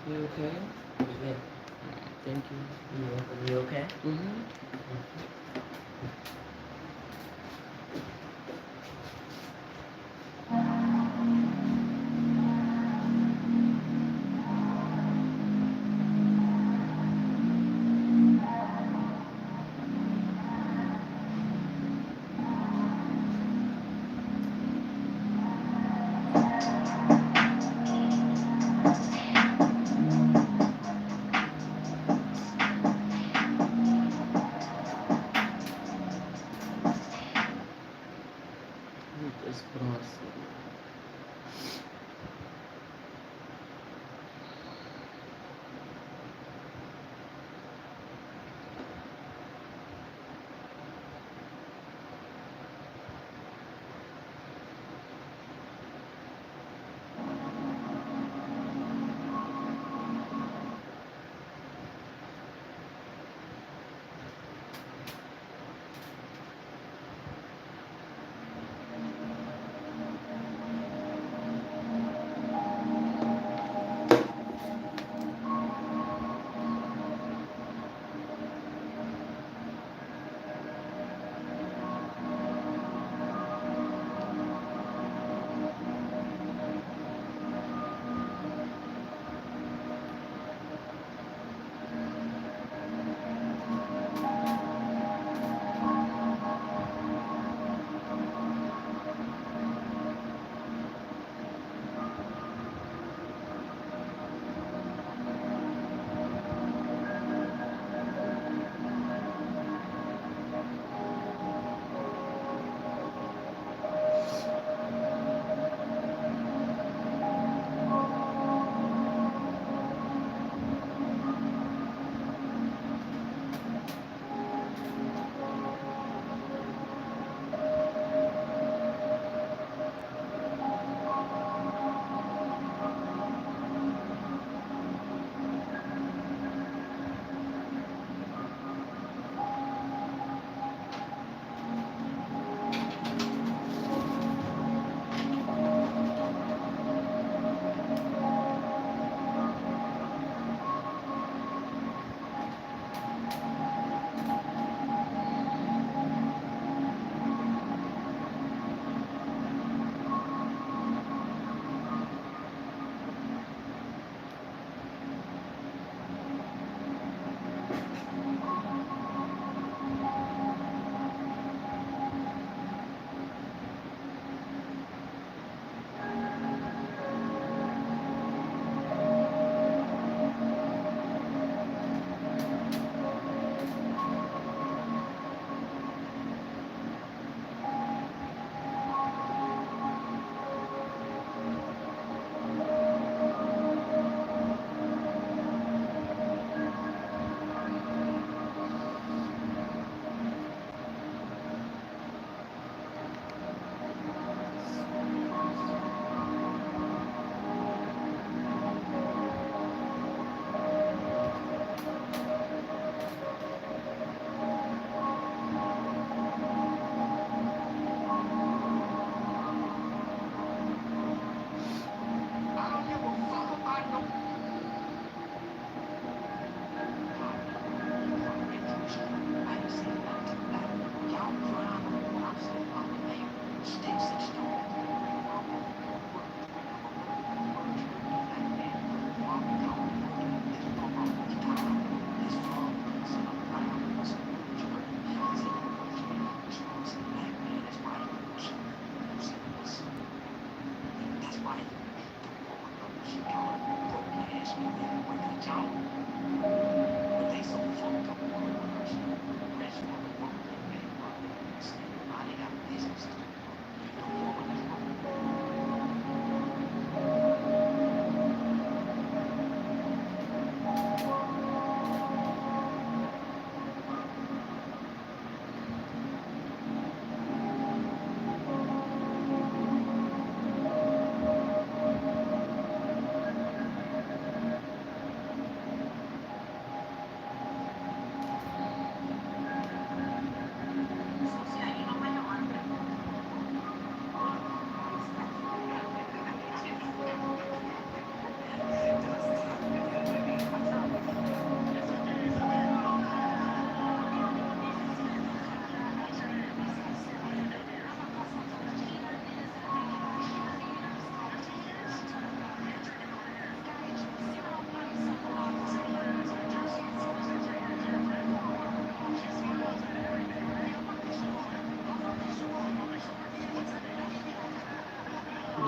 You okay? Yeah. Thank you. You're welcome. You okay? Muitas próximas.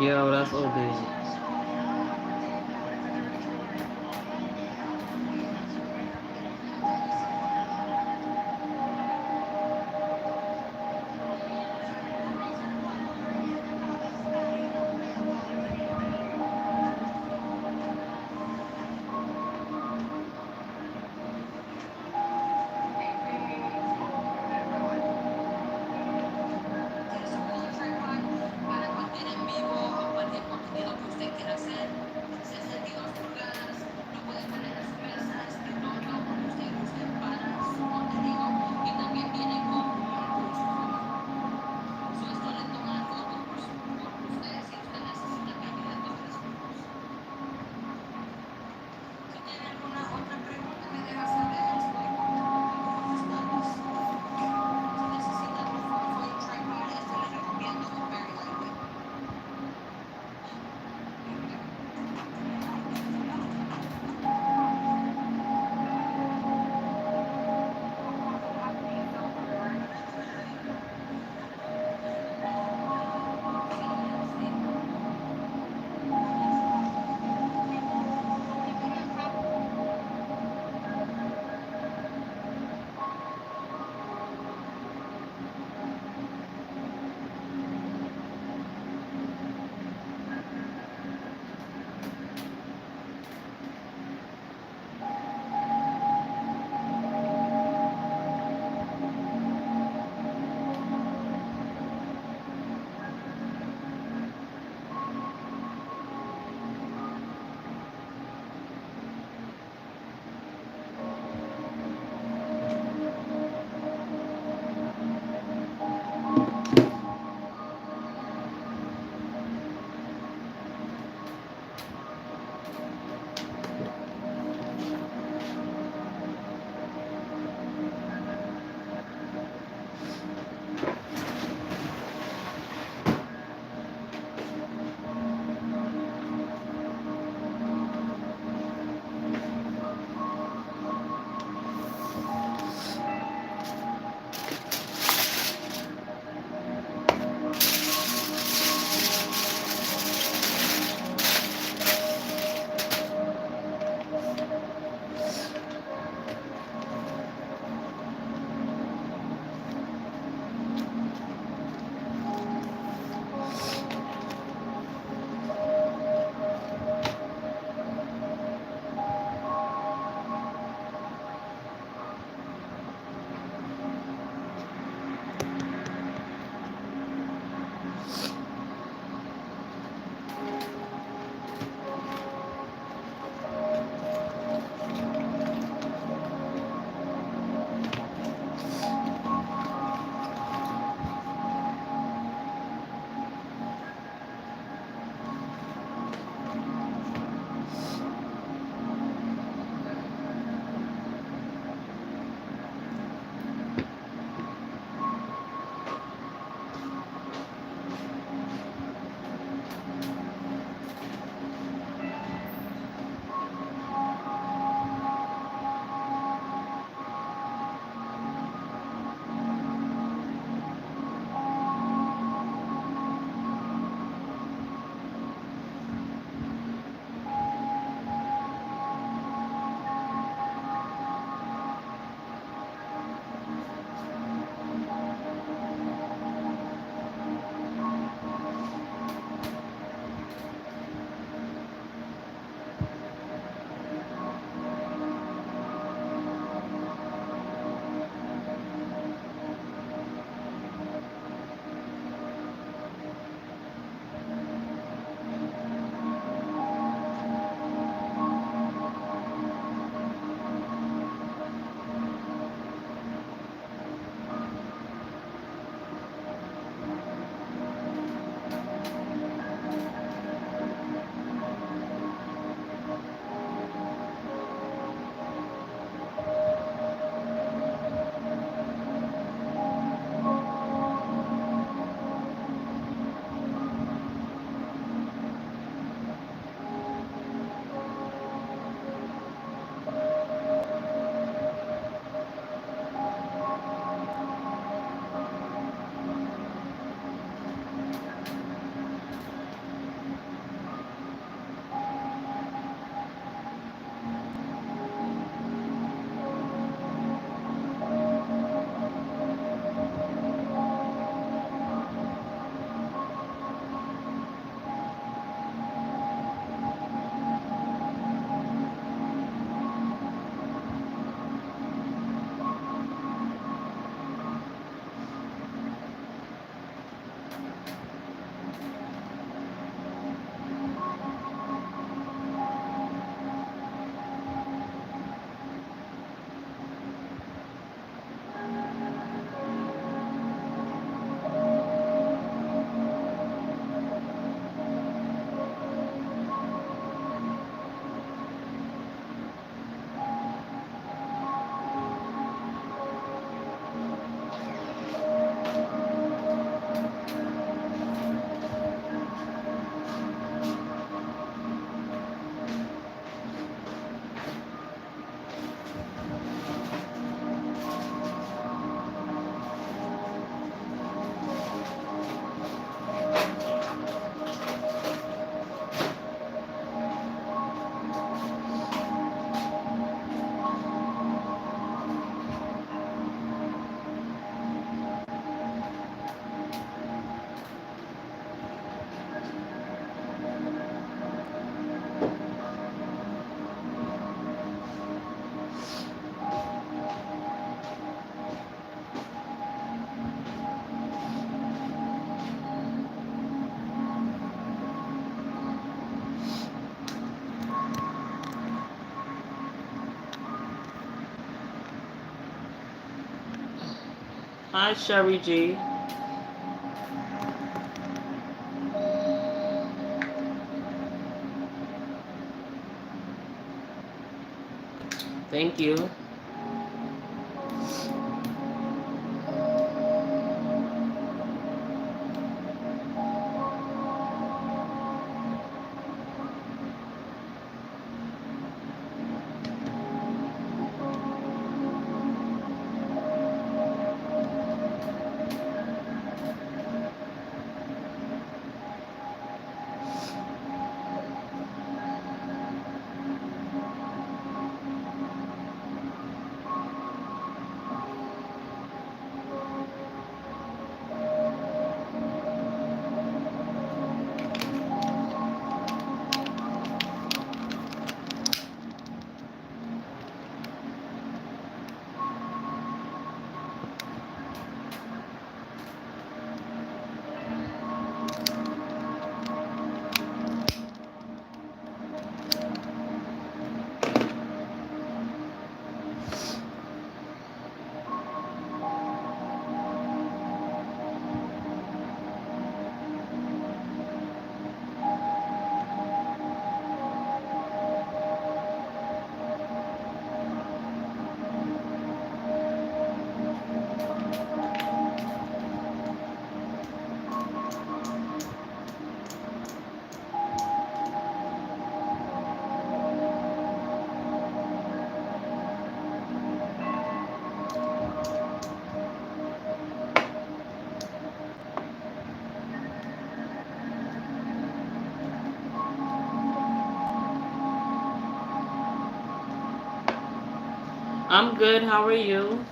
Y ahora de Hi, Sherry G. Thank you. I'm good. How are you?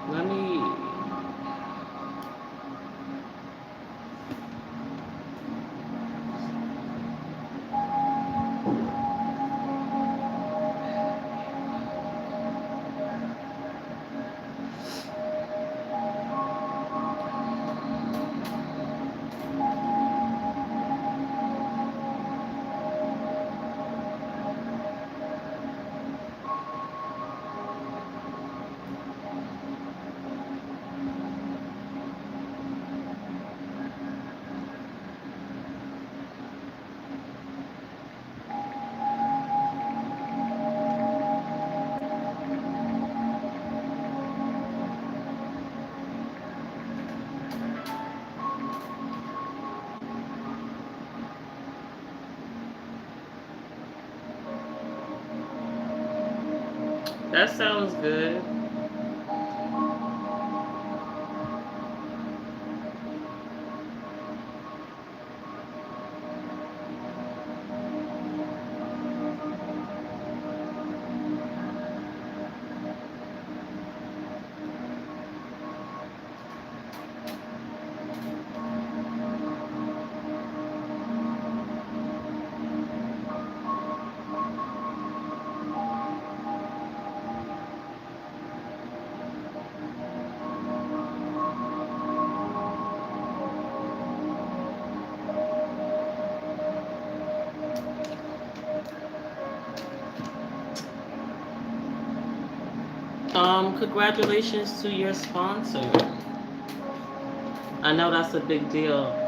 Let me. That sounds good. Congratulations to your sponsor. I know that's a big deal.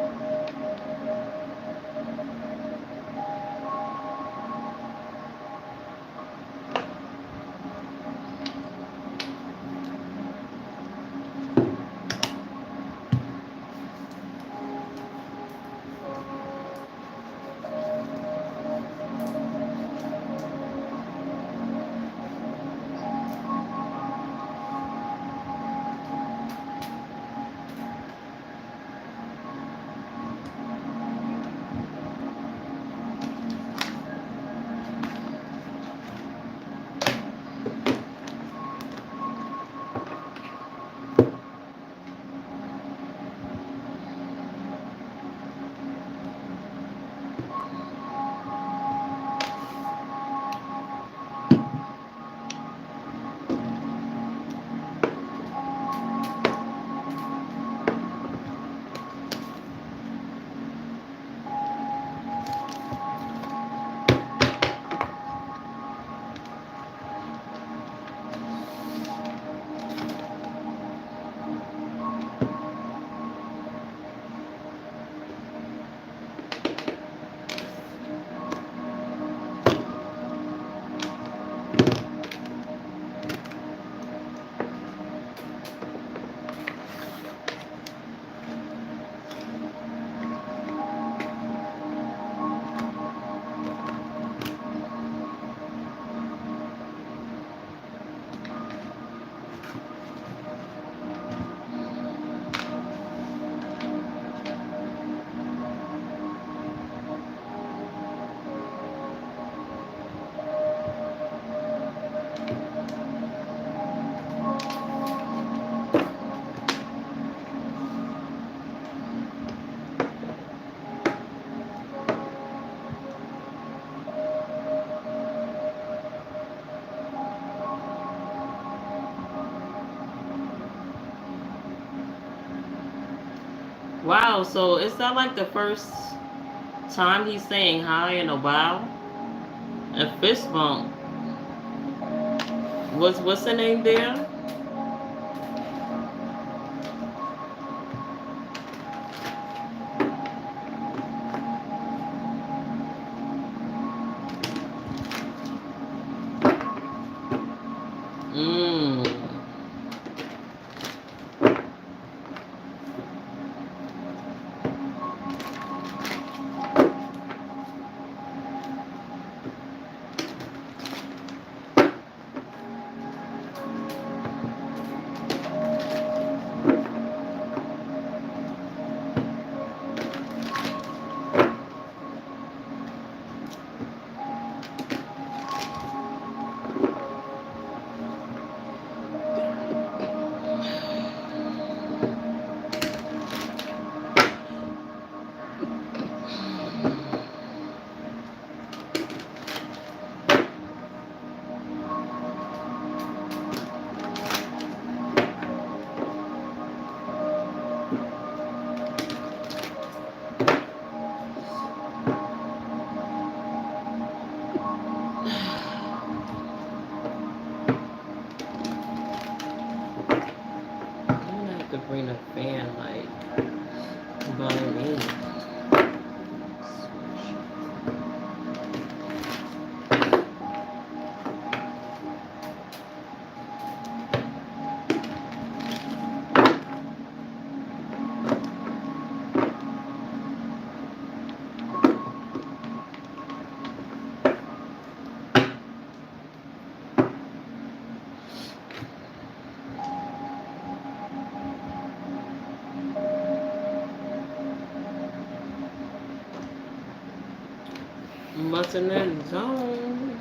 Wow, so is that like the first time he's saying hi in a while? And fist bump. What's the name there? Mmm. I'm gonna have to bring a fan like by me. Mustn't that zone?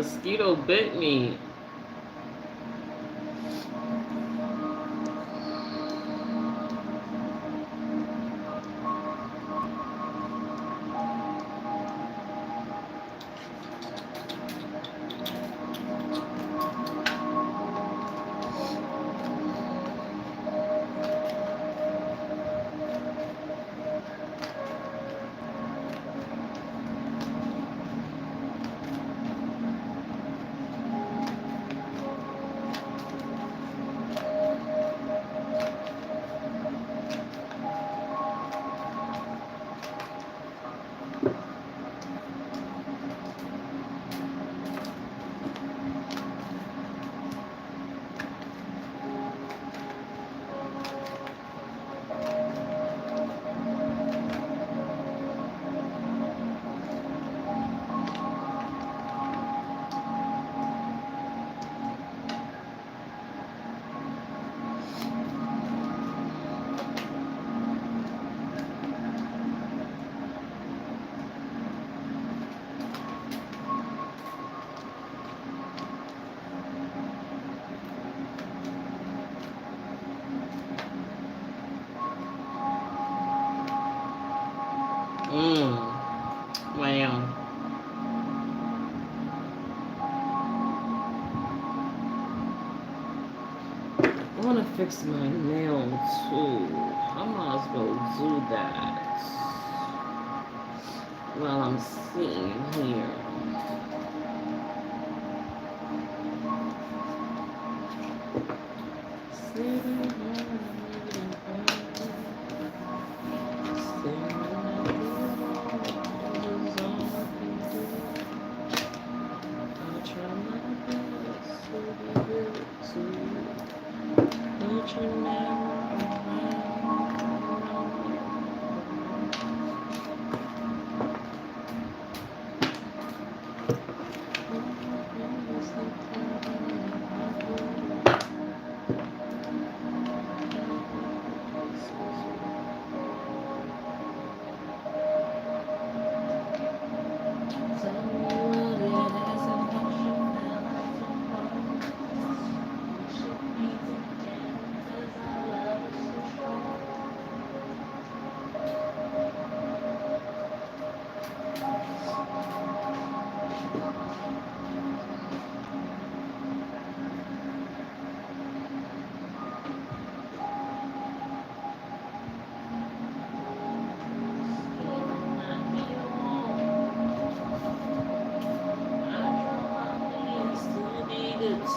mosquito bit me. Mmm. Wow. I want to fix my nail too. I might as well do that while I'm sitting here. Sitting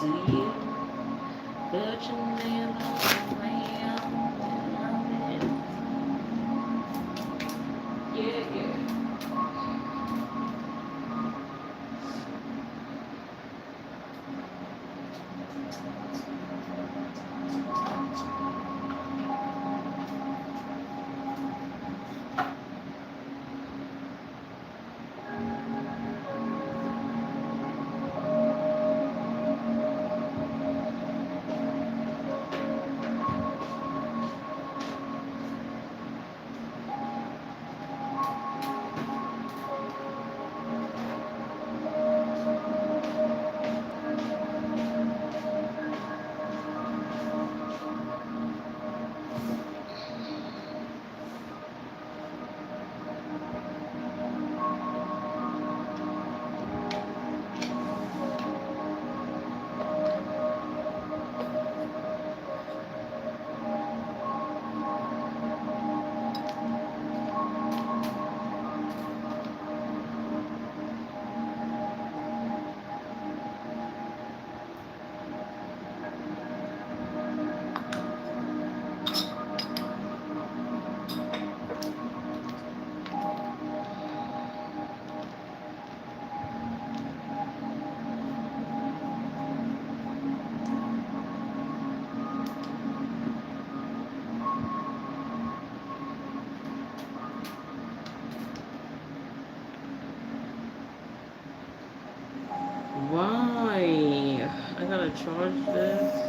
to you, but you never around. Yeah, yeah. Why? I gotta charge this.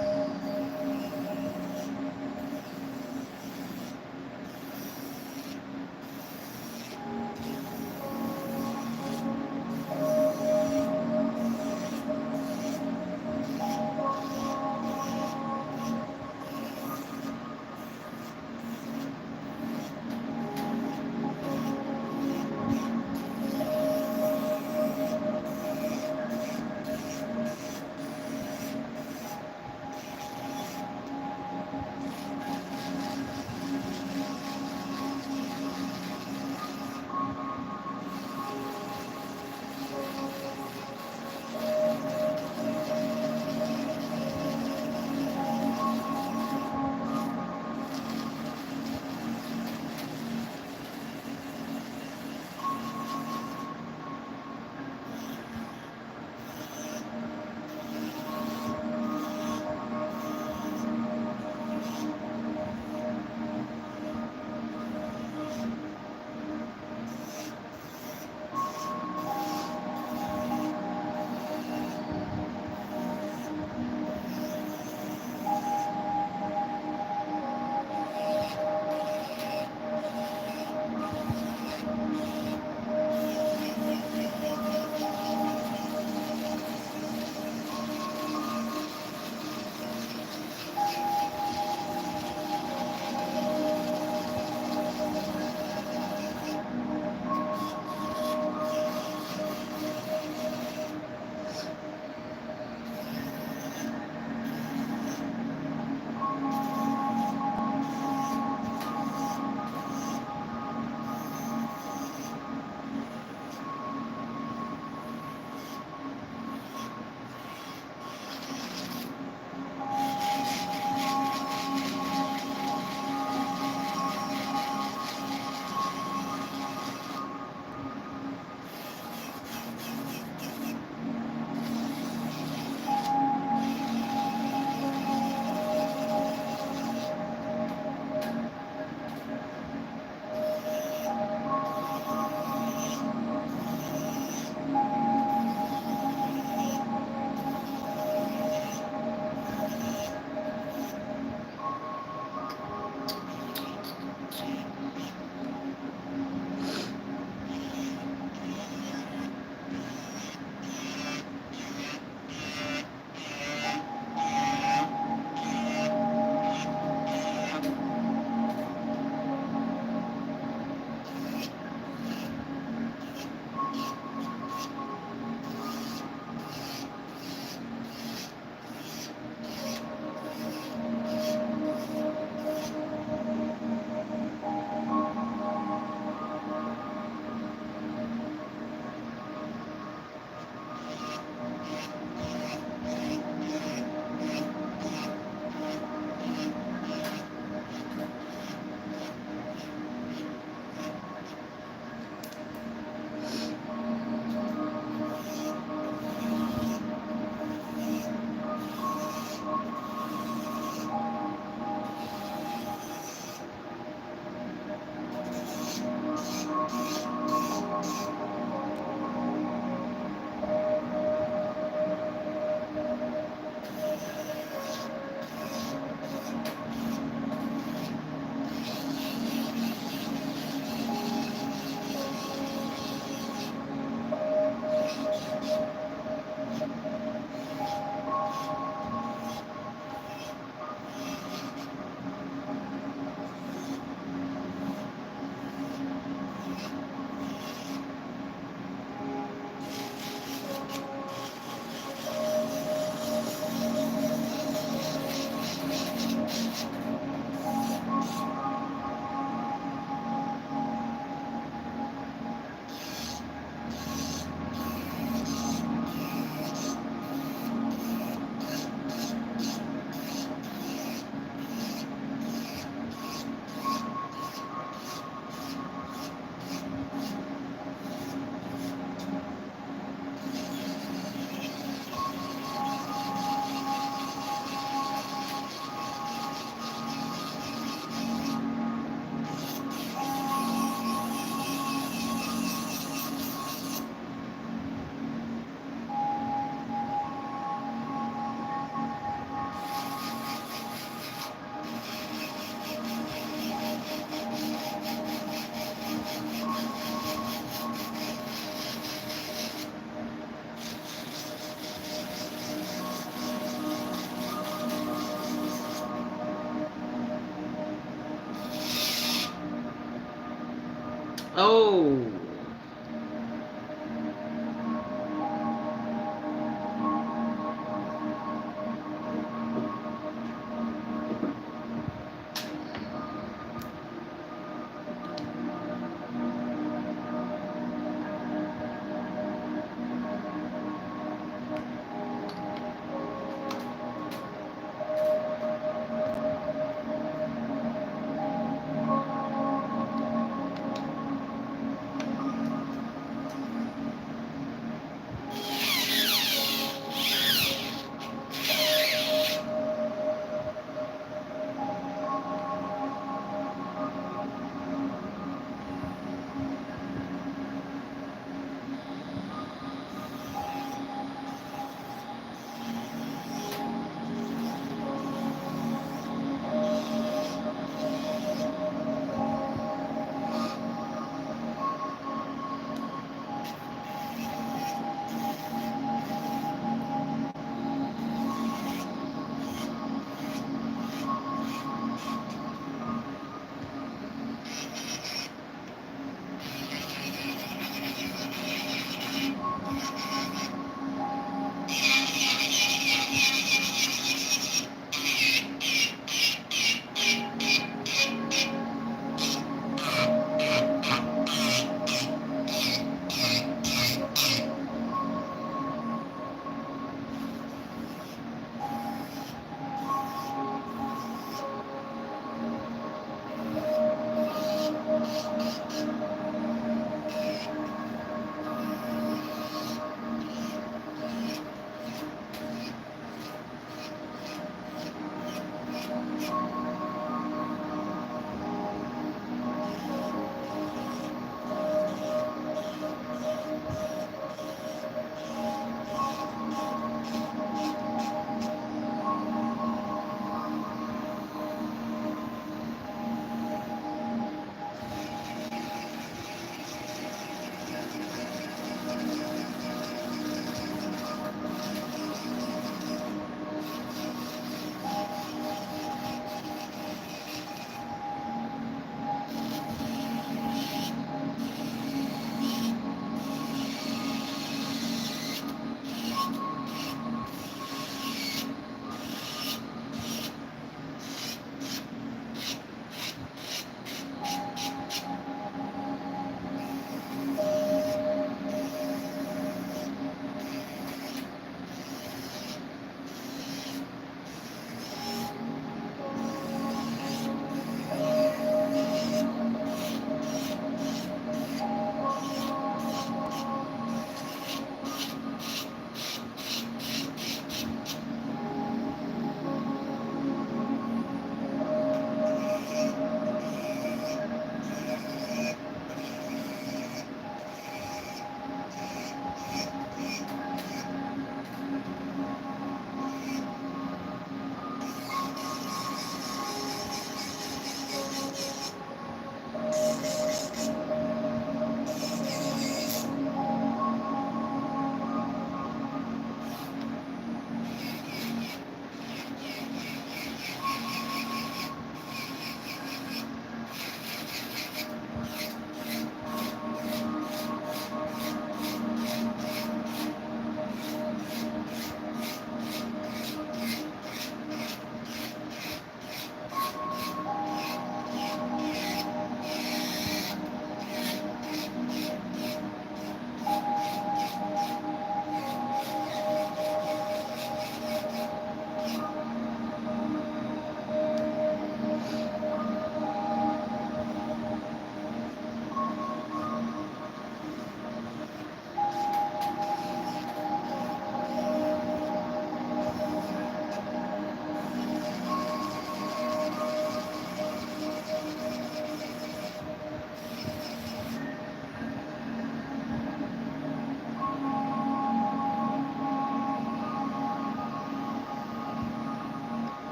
Oh.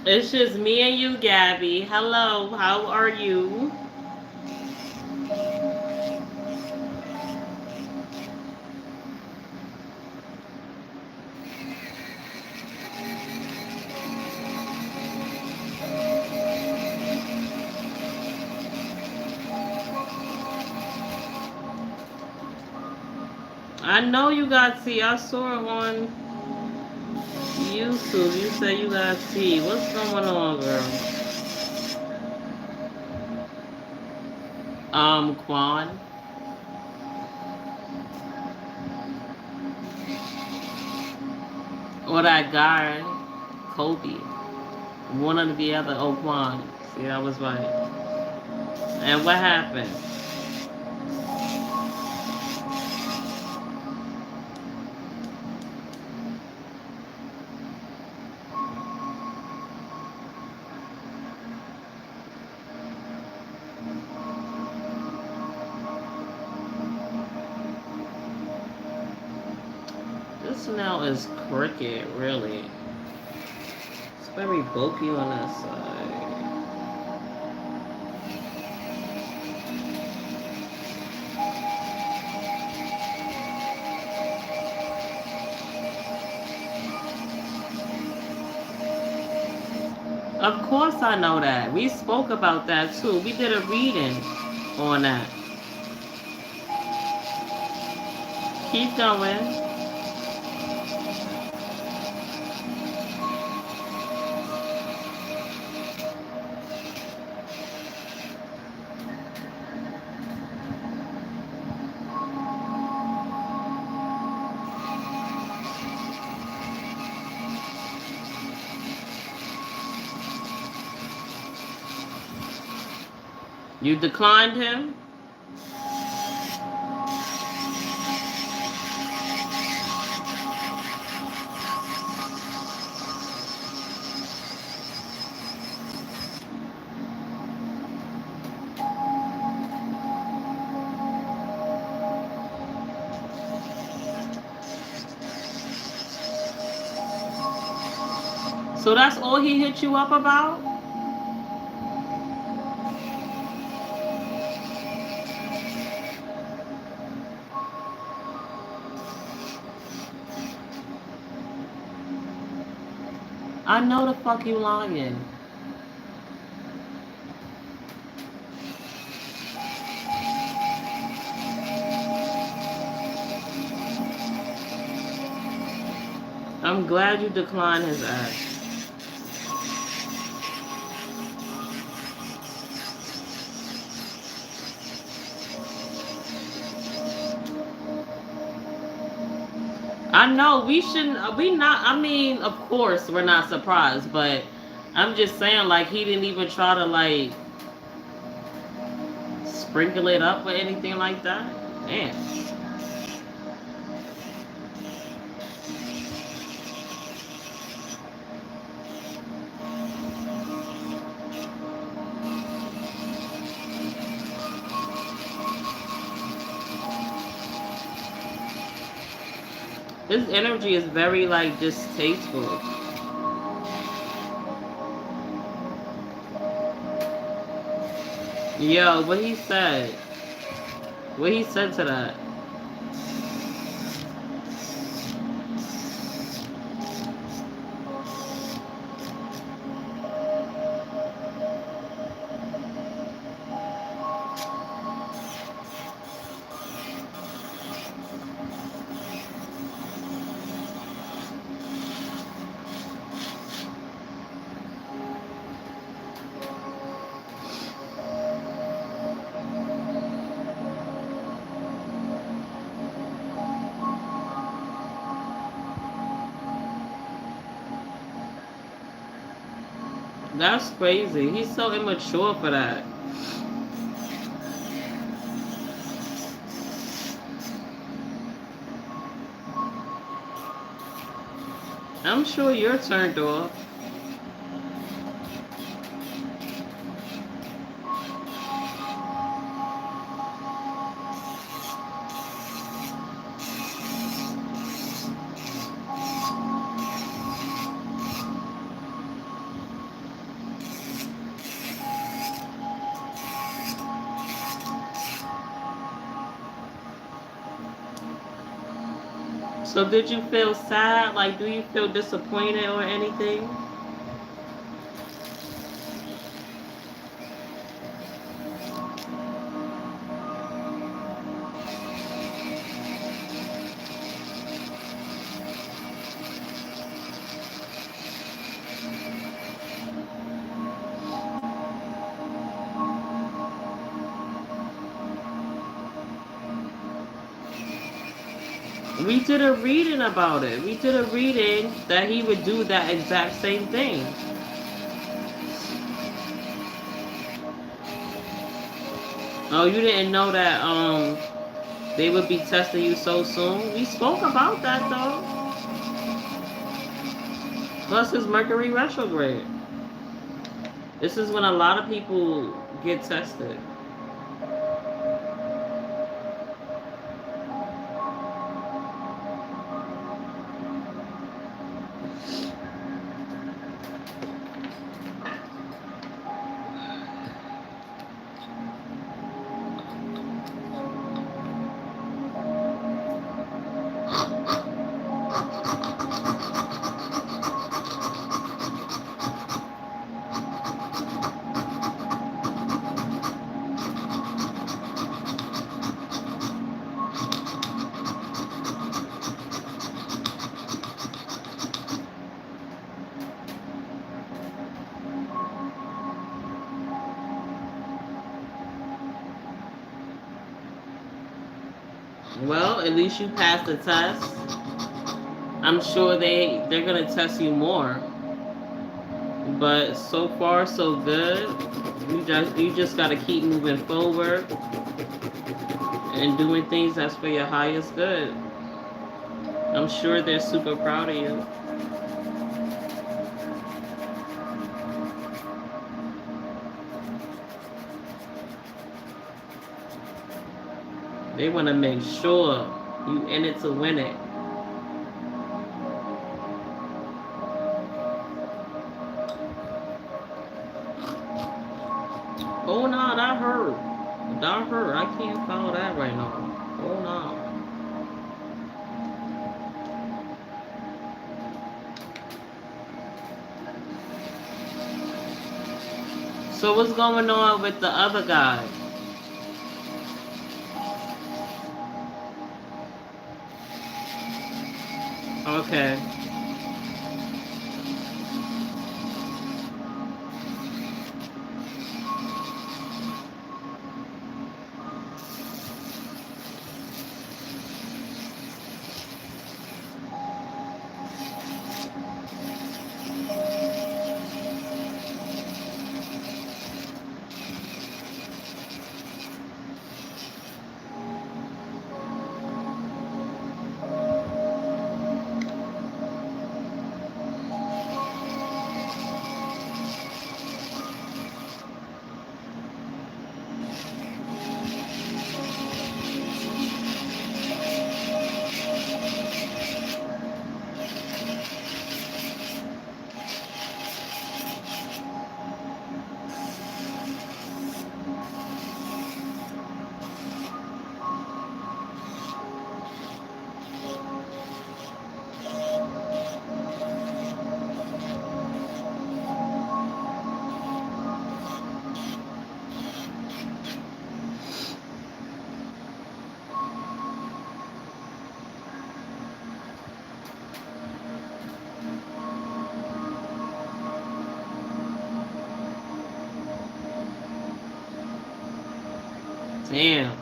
It's just me and you, Gabby. Hello, how are you? I know you got tea. I saw it on YouTube. You say you got tea. What's going on, girl? Quan. Or that guy, Kobe. One of the other, oh, Quan. See, I was right. And what happened? This now is cricket, really. It's very bulky on that side. Of course I know that. We spoke about that too. We did a reading on that. Keep going. You declined him? So that's all he hit you up about? I know the fuck you lying. I'm glad you declined his ass. I know we shouldn't. We not. I mean, of course, we're not surprised, but I'm just saying, like, he didn't even try to like sprinkle it up or anything like that. Man, his energy is very like distasteful. Yo, what he said? What he said to that? That's crazy. He's so immature for that. I'm sure you're turned off. So did you feel sad? Like, do you feel disappointed or anything? We did a reading about it. We did a reading that he would do that exact same thing. Oh, you didn't know that they would be testing you so soon? We spoke about that though. Plus his Mercury retrograde. This is when a lot of people get tested. Well, at least you passed the test. I'm sure they're gonna test you more. But so far so good. You just gotta keep moving forward and doing things that's for your highest good. I'm sure they're super proud of you. They wanna make sure you in it to win it. Oh no, that hurt. That hurt. I can't follow that right now. Oh no. So what's going on with the other guy? Okay. Damn.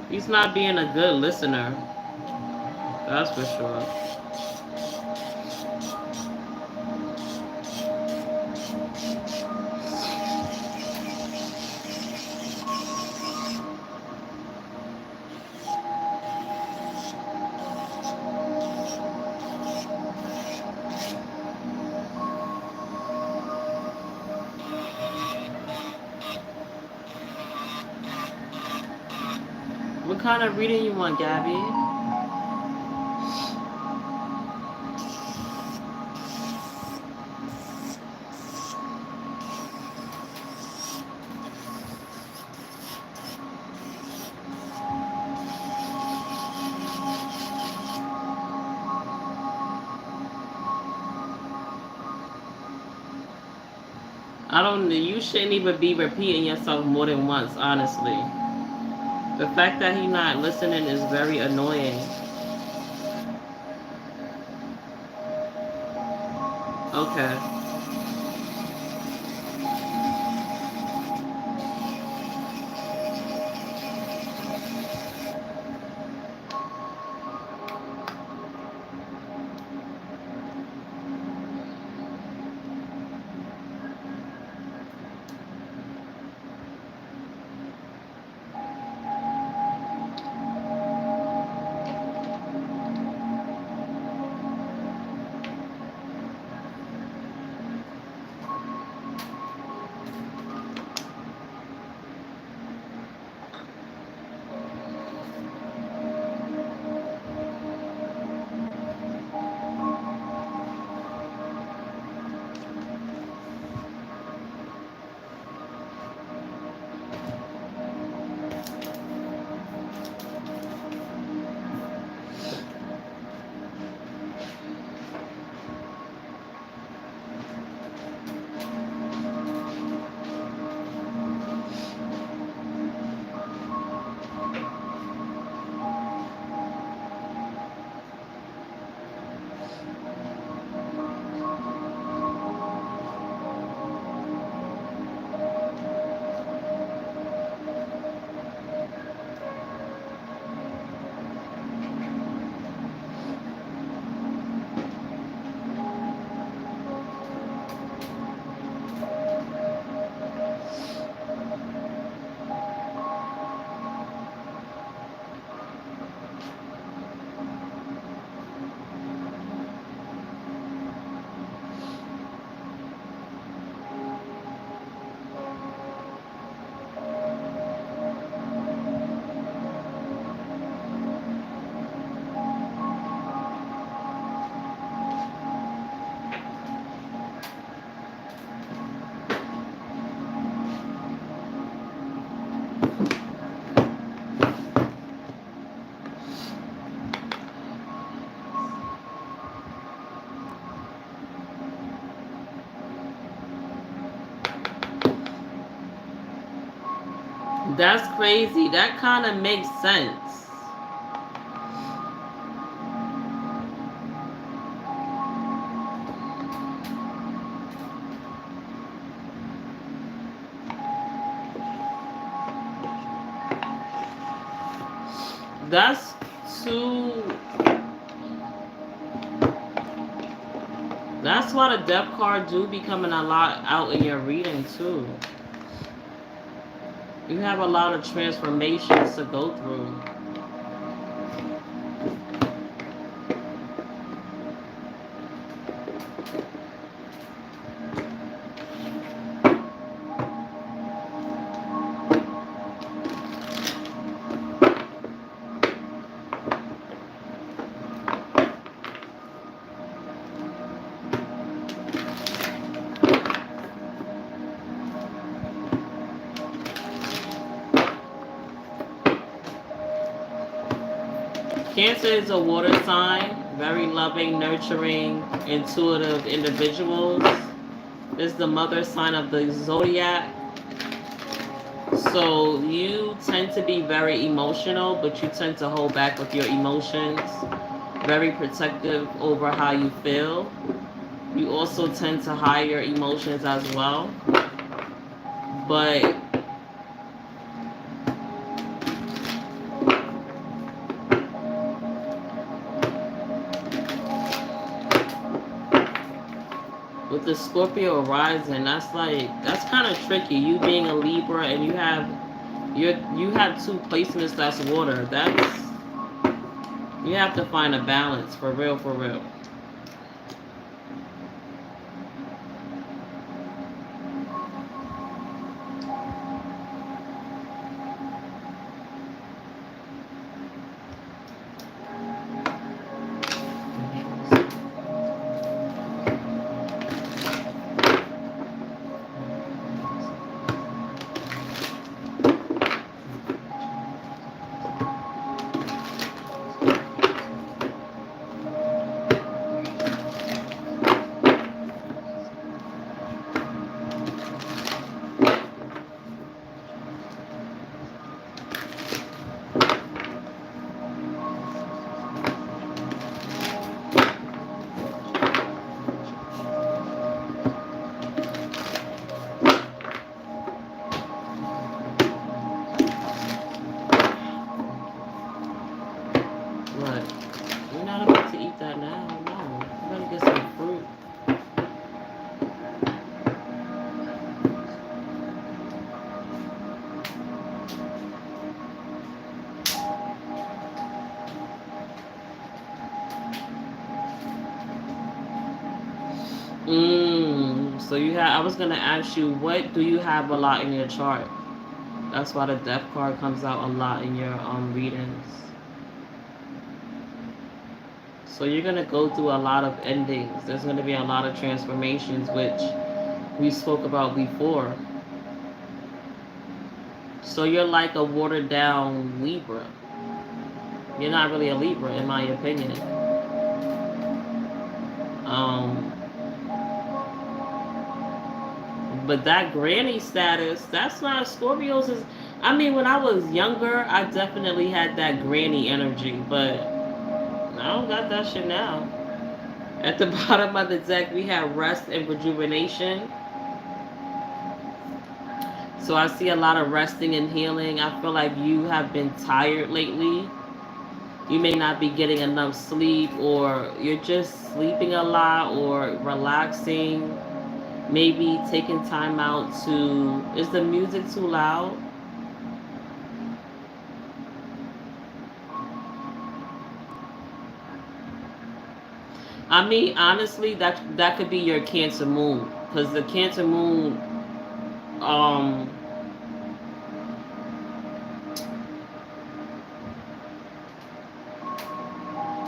He's not being a good listener. That's for sure. What kind of reading you want, Gabby? I don't. You shouldn't even be repeating yourself more than once. Honestly, the fact that he's not listening is very annoying. Okay. That's crazy. That kind of makes sense. That's too. That's why the depth card do be coming a lot out in your reading too. You have a lot of transformations to go through. Cancer is a water sign, very loving, nurturing, intuitive individuals. Is the mother sign of the zodiac. So you tend to be very emotional, but you tend to hold back with your emotions. Very protective over how you feel. You also tend to hide your emotions as well. But with the Scorpio rising, that's kind of tricky. You being a Libra and you have two placements that's water. That's you have to find a balance for real, for real. So you have. I was gonna ask you, what do you have a lot in your chart? That's why the death card comes out a lot in your readings. So you're gonna go through a lot of endings. There's gonna be a lot of transformations, which we spoke about before. So you're like a watered down Libra. You're not really a Libra, in my opinion. Um, but that granny status, that's not Scorpios. Is I mean, when I was younger, I definitely had that granny energy, but I don't got that shit now. At the bottom of the deck, we have rest and rejuvenation. So I see a lot of resting and healing. I feel like you have been tired lately. You may not be getting enough sleep, or you're just sleeping a lot, or relaxing. Maybe taking time out to. Is the music too loud? I mean, honestly, that could be your Cancer moon, because the Cancer moon, um,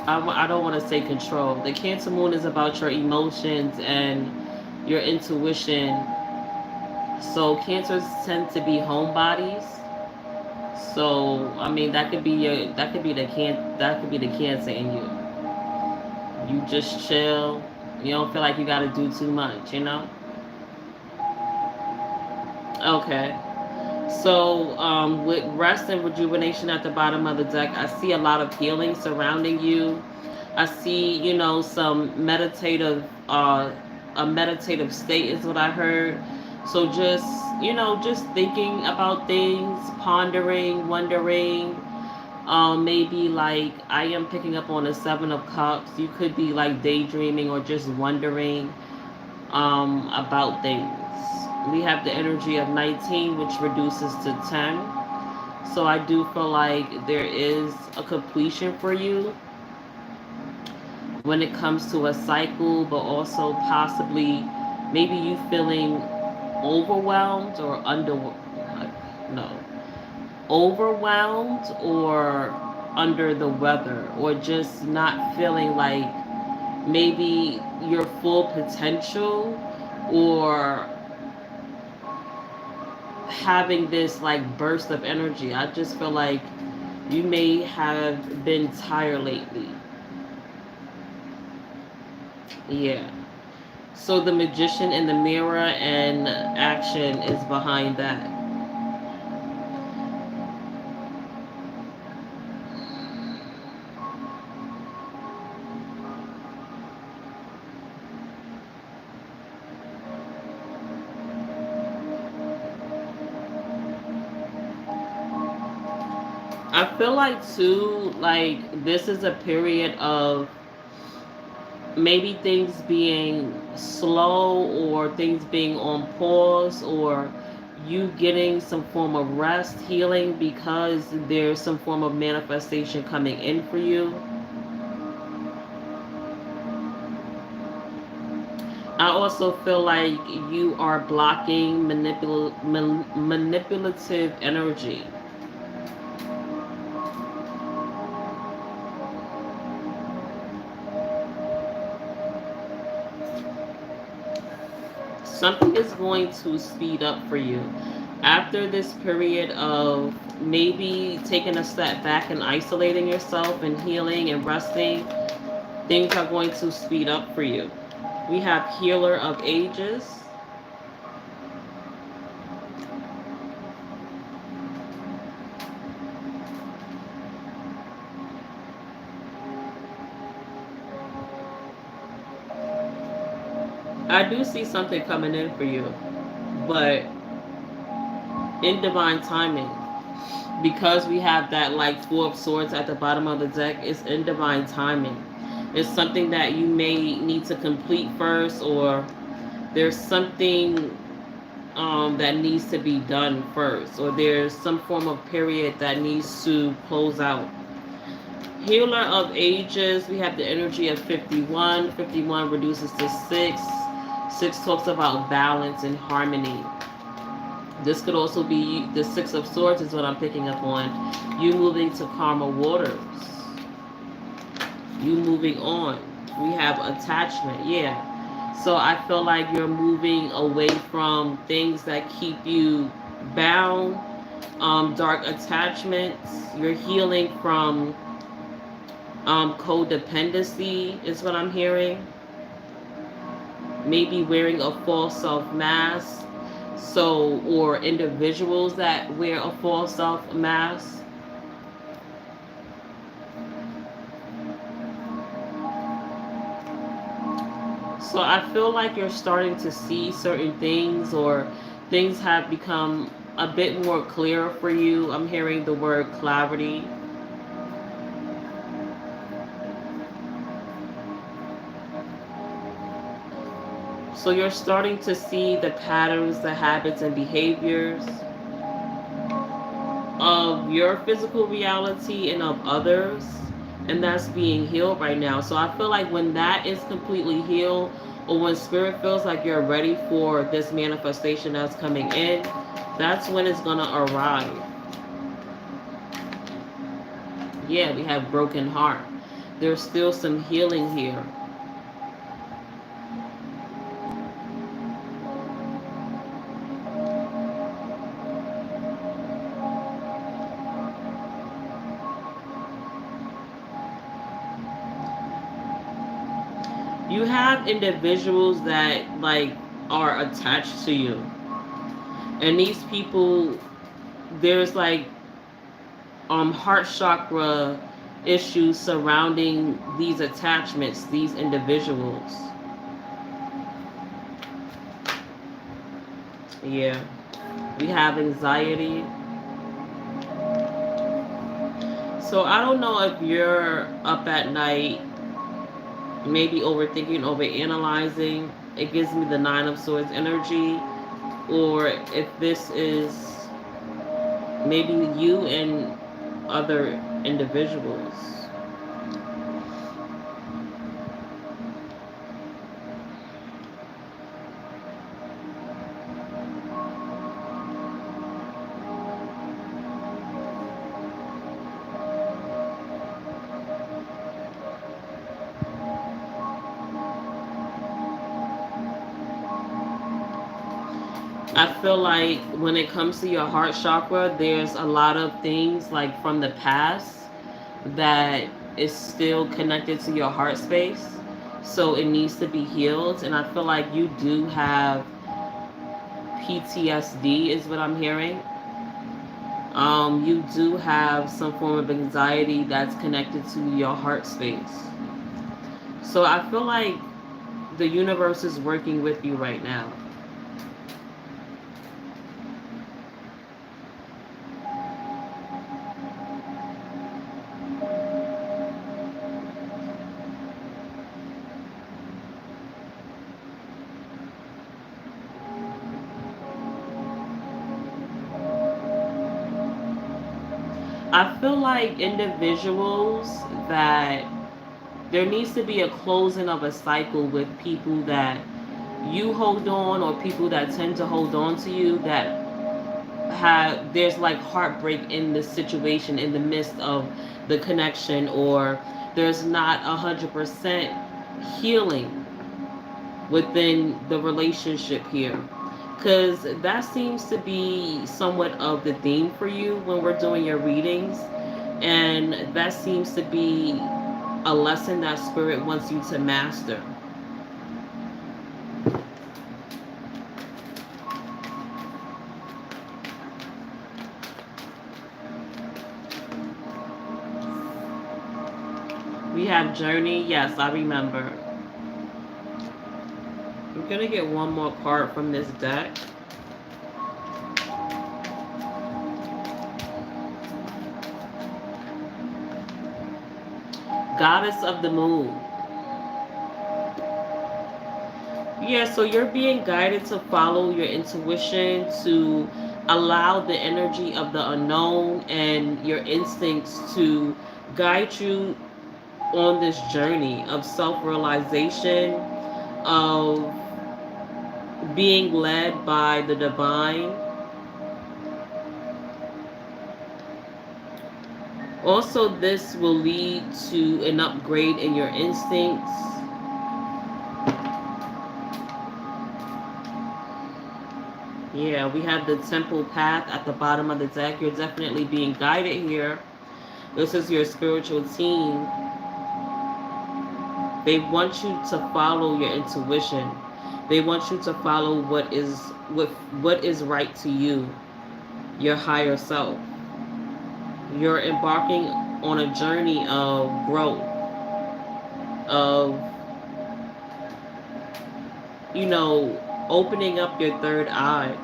I don't want to say control. The Cancer moon is about your emotions and your intuition. So cancers tend to be homebodies. So I mean, that could be the Cancer in you. You just chill. You don't feel like you got to do too much, you know? Okay. So, with rest and rejuvenation at the bottom of the deck, I see a lot of healing surrounding you. I see, some a meditative state is what I heard. So just, just thinking about things, pondering, wondering. Maybe like I am picking up on a Seven of Cups. You could be like daydreaming or just wondering about things. We have the energy of 19, which reduces to 10. So I do feel like there is a completion for you when it comes to a cycle, but also possibly maybe you feeling overwhelmed or no, overwhelmed or under the weather, or just not feeling like maybe your full potential, or having this like burst of energy. I just feel like you may have been tired lately. Yeah. So the magician in the mirror and action is behind that. I feel like too, like this is a period of maybe things being slow, or things being on pause, or you getting some form of rest, healing, because there's some form of manifestation coming in for you. I also feel like you are blocking manipulative energy. Something is going to speed up for you after this period of maybe taking a step back and isolating yourself and healing and resting. Things are going to speed up for you. We have healer of ages. I do see something coming in for you, but in divine timing, because we have that like Four of Swords at the bottom of the deck. It's in divine timing. It's something that you may need to complete first, or there's something that needs to be done first, or there's some form of period that needs to close out. Healer of ages, we have the energy of 51. 51 reduces to 6. Six talks about balance and harmony. This could also be the Six of Swords is what I'm picking up on. You moving to calmer waters. You moving on. We have attachment. Yeah. So I feel like you're moving away from things that keep you bound, dark attachments. You're healing from codependency is what I'm hearing. Maybe wearing a false self mask. So, or individuals that wear a false self mask. So I feel like you're starting to see certain things, or things have become a bit more clear for you. I'm hearing the word clarity. So you're starting to see the patterns, the habits, and behaviors of your physical reality and of others. And that's being healed right now. So I feel like when that is completely healed, or when spirit feels like you're ready for this manifestation that's coming in, that's when it's going to arrive. Yeah, we have broken heart. There's still some healing here. You have individuals that like are attached to you, and these people, there's like heart chakra issues surrounding these attachments, these individuals. Yeah, we have anxiety. So I don't know if you're up at night, maybe overthinking, overanalyzing. It gives me the Nine of Swords energy, or if this is maybe you and other individuals. I feel like when it comes to your heart chakra, there's a lot of things like from the past that is still connected to your heart space. So it needs to be healed. And I feel like you do have PTSD, is what I'm hearing. You do have some form of anxiety that's connected to your heart space. So I feel like the universe is working with you right now. I feel like individuals that there needs to be a closing of a cycle with people that you hold on, or people that tend to hold on to you, that have there's like heartbreak in the situation, in the midst of the connection, or there's not 100% healing within the relationship here, because that seems to be somewhat of the theme for you when we're doing your readings, and that seems to be a lesson that spirit wants you to master. We have journey. Yes, I remember. I'm gonna get one more card from this deck. Goddess of the Moon. Yeah, so you're being guided to follow your intuition, to allow the energy of the unknown and your instincts to guide you on this journey of self-realization, of being led by the divine. Also, this will lead to an upgrade in your instincts. Yeah, we have the temple path at the bottom of the deck. You're definitely being guided here. This is your spiritual team. They want you to follow your intuition. They want you to follow what is right to you, your higher self. You're embarking on a journey of growth, of, opening up your third eye.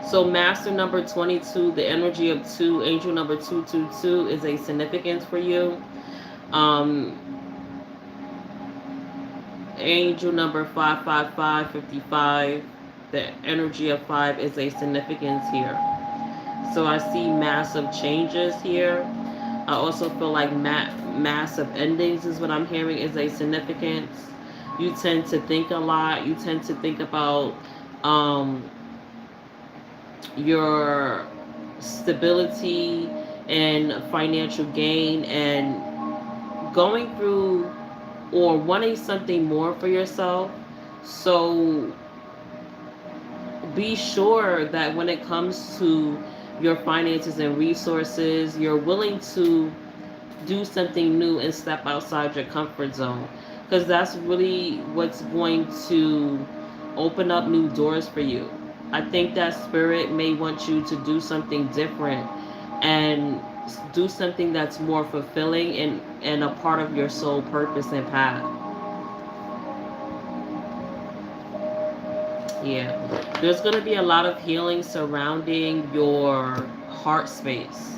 So master number 22, the energy of 2, angel number 222 is a significance for you. Angel number 55555, the energy of 5 is a significance here. So I see massive changes here. I also feel like massive endings is what I'm hearing is a significance. You tend to think a lot. You tend to think about your stability and financial gain and going through or wanting something more for yourself. So be sure that when it comes to your finances and resources, you're willing to do something new and step outside your comfort zone, because that's really what's going to open up new doors for you. I think that spirit may want you to do something different and do something that's more fulfilling and a part of your soul purpose and path. Yeah. There's going to be a lot of healing surrounding your heart space,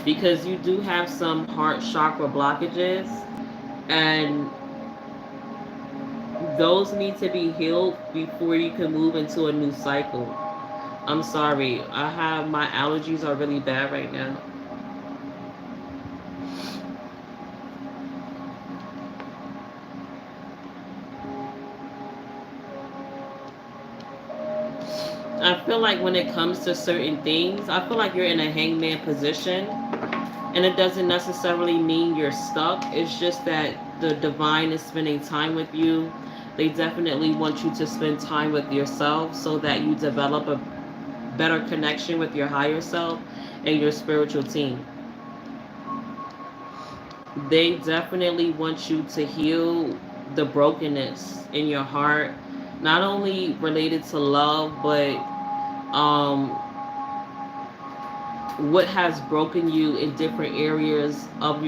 because you do have some heart chakra blockages, and those need to be healed before you can move into a new cycle. I'm sorry. My allergies are really bad right now. I feel like when it comes to certain things, I feel like you're in a hangman position, and it doesn't necessarily mean you're stuck. It's just that the divine is spending time with you. They definitely want you to spend time with yourself so that you develop a better connection with your higher self and your spiritual team. They definitely want you to heal the brokenness in your heart, not only related to love, but um, what has broken you in different areas of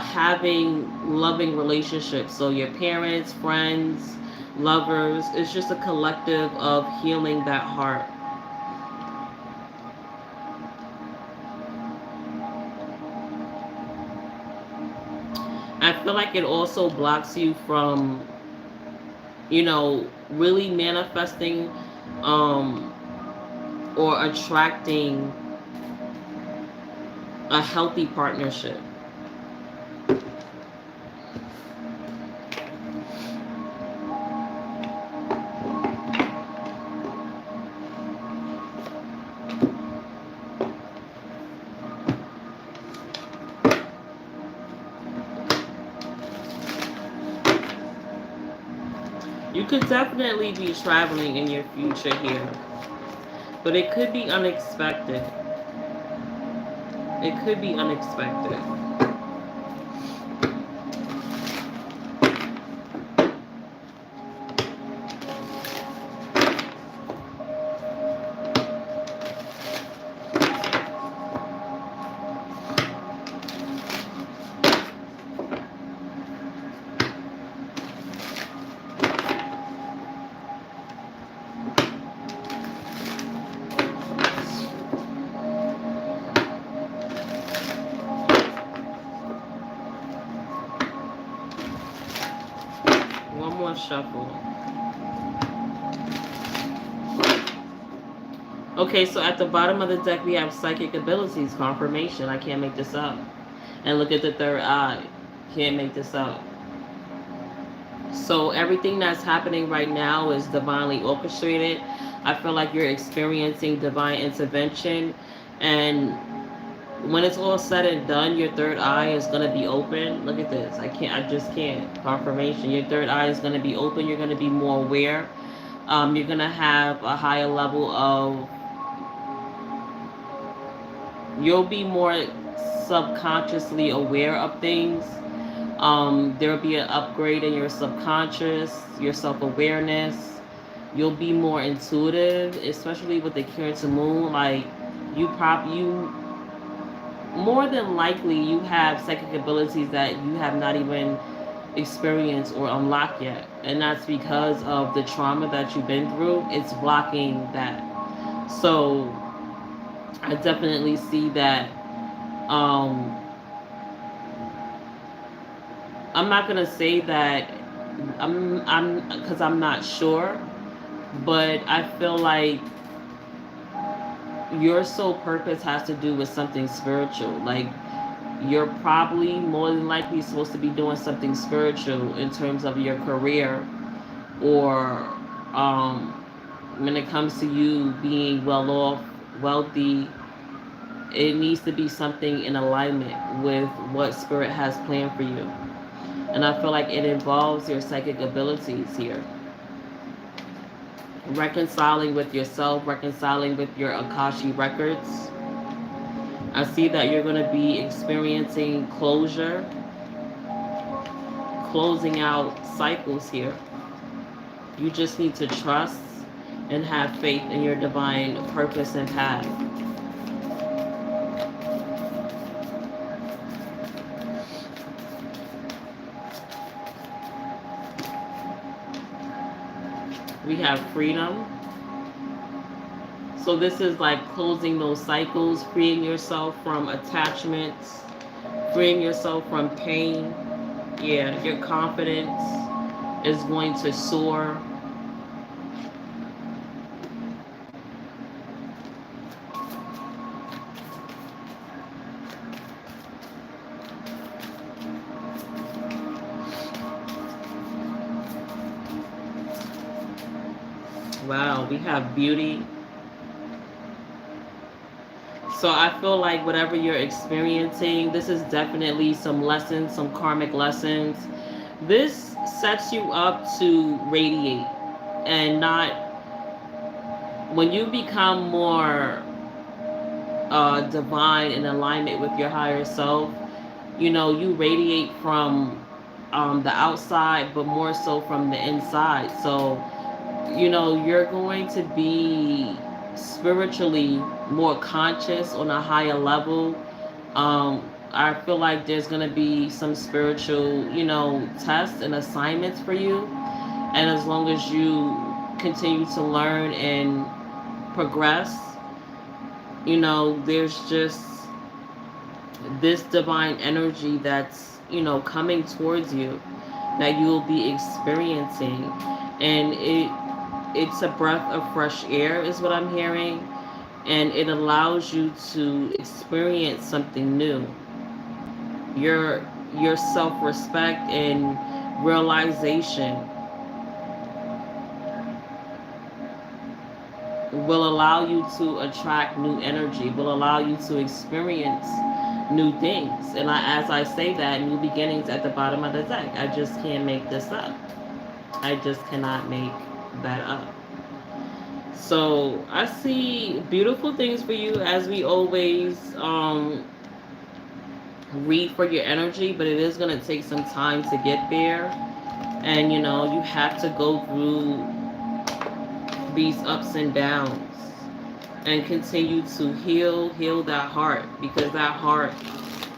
having loving relationships. So your parents, friends, lovers. It's just a collective of healing that heart. I feel like it also blocks you from, really manifesting or attracting a healthy partnership. You could definitely be traveling in your future here, but it could be unexpected. It could be unexpected. One more shuffle. Okay, so at the bottom of the deck we have psychic abilities, confirmation. I can't make this up. And look at the third eye. Can't make this up. So everything that's happening right now is divinely orchestrated. I feel like you're experiencing divine intervention, and when it's all said and done, your third eye is gonna be open. Look at this. I just can't. Confirmation. Your third eye is gonna be open. You're gonna be more aware. You're gonna have a higher level of. You'll be more subconsciously aware of things. There'll be an upgrade in your subconscious, your self-awareness. You'll be more intuitive, especially with the Cancer Moon. Like you more than likely you have psychic abilities that you have not even experienced or unlocked yet, and that's because of the trauma that you've been through. It's blocking that. So I definitely see that. Um, I'm not gonna say that because I'm not sure, but I feel like your sole purpose has to do with something spiritual. Like you're probably more than likely supposed to be doing something spiritual in terms of your career, or um, when it comes to you being well off, wealthy. It needs to be something in alignment with what spirit has planned for you. And I feel like it involves your psychic abilities here. Reconciling with yourself, reconciling with your Akashi records. I see that you're going to be experiencing closure, closing out cycles here. You just need to trust and have faith in your divine purpose and path. We have freedom. So this is like closing those cycles, freeing yourself from attachments, freeing yourself from pain. Yeah, your confidence is going to soar. Wow, we have beauty. So I feel like whatever you're experiencing, this is definitely some lessons, some karmic lessons. This sets you up to radiate and not, when you become more divine in alignment with your higher self, you know, you radiate from the outside, but more so from the inside. So, you know, you're going to be spiritually more conscious on a higher level. I feel like there's going to be some spiritual, you know, tests and assignments for you. And as long as you continue to learn and progress, you know, there's just this divine energy that's, you know, coming towards you that you'll be experiencing. And it's a breath of fresh air is what I'm hearing, and it allows you to experience something new. Your self-respect and realization will allow you to attract new energy, will allow you to experience new things. And as I say that, new beginnings at the bottom of the deck. I just can't make this up. I just cannot make that up. So I see beautiful things for you, as we always read for your energy, but it is going to take some time to get there. And you know, you have to go through these ups and downs and continue to heal that heart, because that heart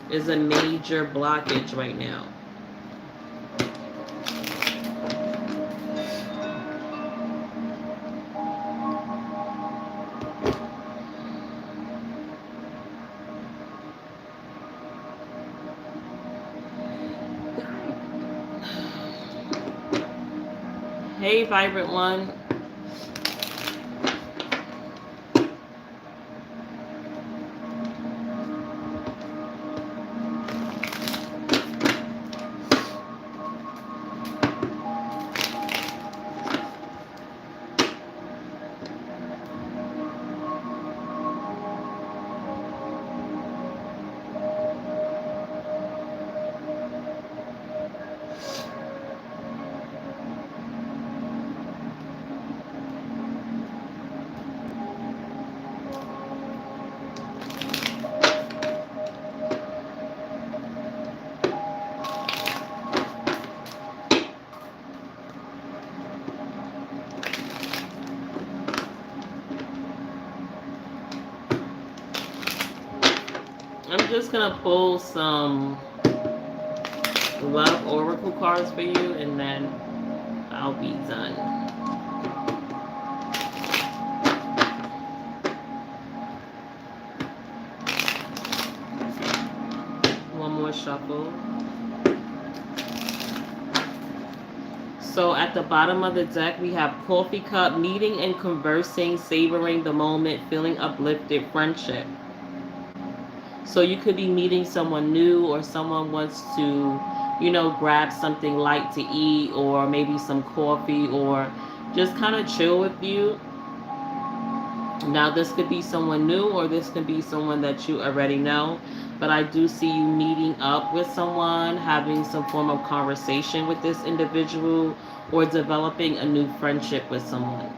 is a major blockage right now. Hey, Vibrant One. gonna pull some love oracle cards for you, and then I'll be done. One more shuffle. So at the bottom of the deck, we have coffee cup, meeting and conversing, savoring the moment, feeling uplifted, friendship. So you could be meeting someone new, or someone wants to, you know, grab something light to eat, or maybe some coffee, or just kind of chill with you. Now this could be someone new, or this could be someone that you already know. But I do see you meeting up with someone, having some form of conversation with this individual, or developing a new friendship with someone.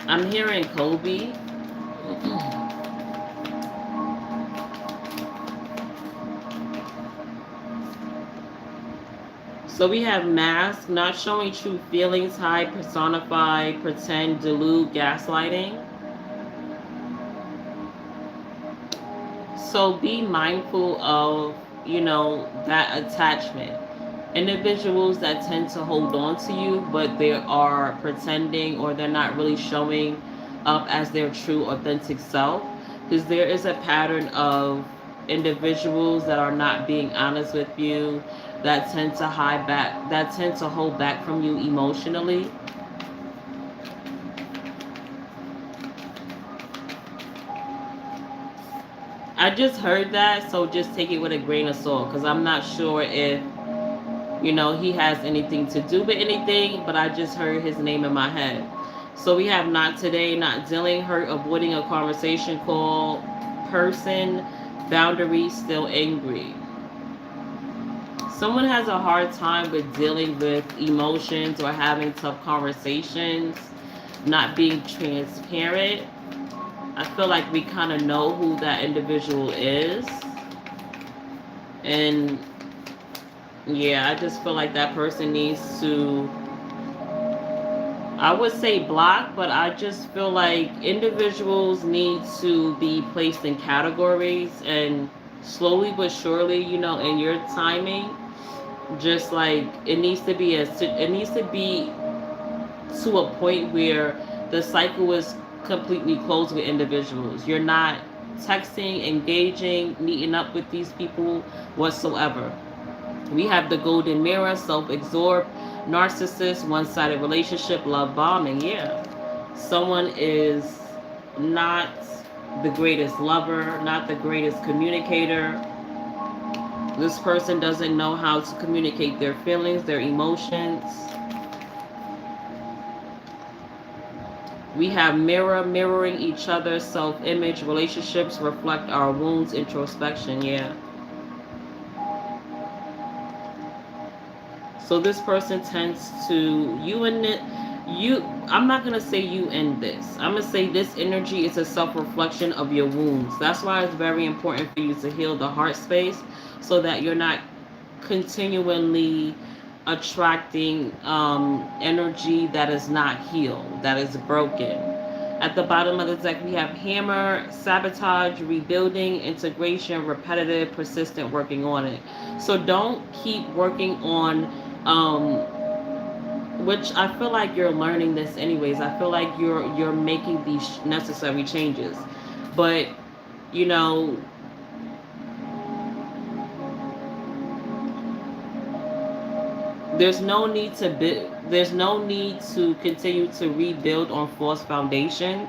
I'm hearing Kobe. So we have mask, not showing true feelings, hide, personify, pretend, delude, gaslighting. So be mindful of, you know, that attachment. Individuals that tend to hold on to you, but they are pretending, or they're not really showing up as their true authentic self. Because there is a pattern of individuals that are not being honest with you, that tend to hide back, that tend to hold back from you emotionally. I just heard that, so just take it with a grain of salt, because I'm not sure if, you know, he has anything to do with anything, but I just heard his name in my head. So we have not today, not dealing, hurt, avoiding a conversation call, person, boundary, still angry. Someone has a hard time with dealing with emotions, or having tough conversations, not being transparent. I feel like we kind of know who that individual is. And yeah, I just feel like that person needs to, I would say block, but I just feel like individuals need to be placed in categories, and slowly but surely, you know, in your timing, just like it needs to be it needs to be to a point where the cycle is completely closed with individuals. You're not texting, engaging, meeting up with these people whatsoever. We have the golden mirror, self-absorbed, narcissist, one-sided relationship, love bombing. Yeah. Someone is not the greatest lover, not the greatest communicator. This person doesn't know how to communicate their feelings, their emotions. We have mirror, mirroring each other, self-image, relationships reflect our wounds, introspection. Yeah. So this person tends to, I'm not going to say you and this. I'm going to say this energy is a self-reflection of your wounds. That's why it's very important for you to heal the heart space, so that you're not continually attracting energy that is not healed, that is broken. At the bottom of the deck, we have hammer, sabotage, rebuilding, integration, repetitive, persistent, working on it. So don't keep working on, which I feel like you're learning this anyways. I feel like you're making these necessary changes. But, you know, there's no need to continue to rebuild on false foundations.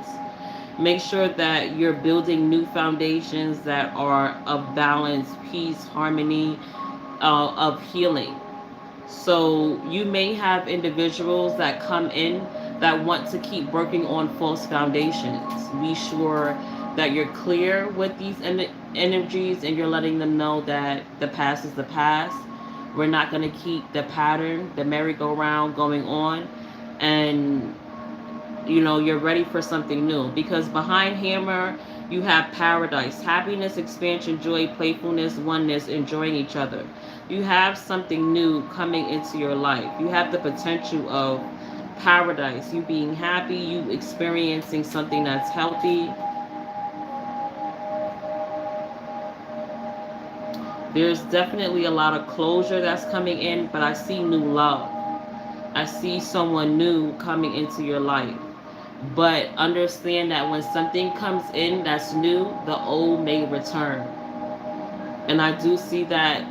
Make sure that you're building new foundations that are of balance, peace, harmony, of healing. So you may have individuals that come in that want to keep working on false foundations. Be sure that you're clear with these energies, and you're letting them know that the past is the past. We're not going to keep the pattern, the merry-go-round going on. And, you know, you're ready for something new. Because behind hammer, You have paradise, happiness, expansion, joy, playfulness, oneness, enjoying each other. You have something new coming into your life. You have the potential of paradise, you being happy, you experiencing something that's healthy. There's definitely a lot of closure that's coming in, but I see new love. I see someone new coming into your life. But understand that when something comes in that's new, the old may return. And I do see that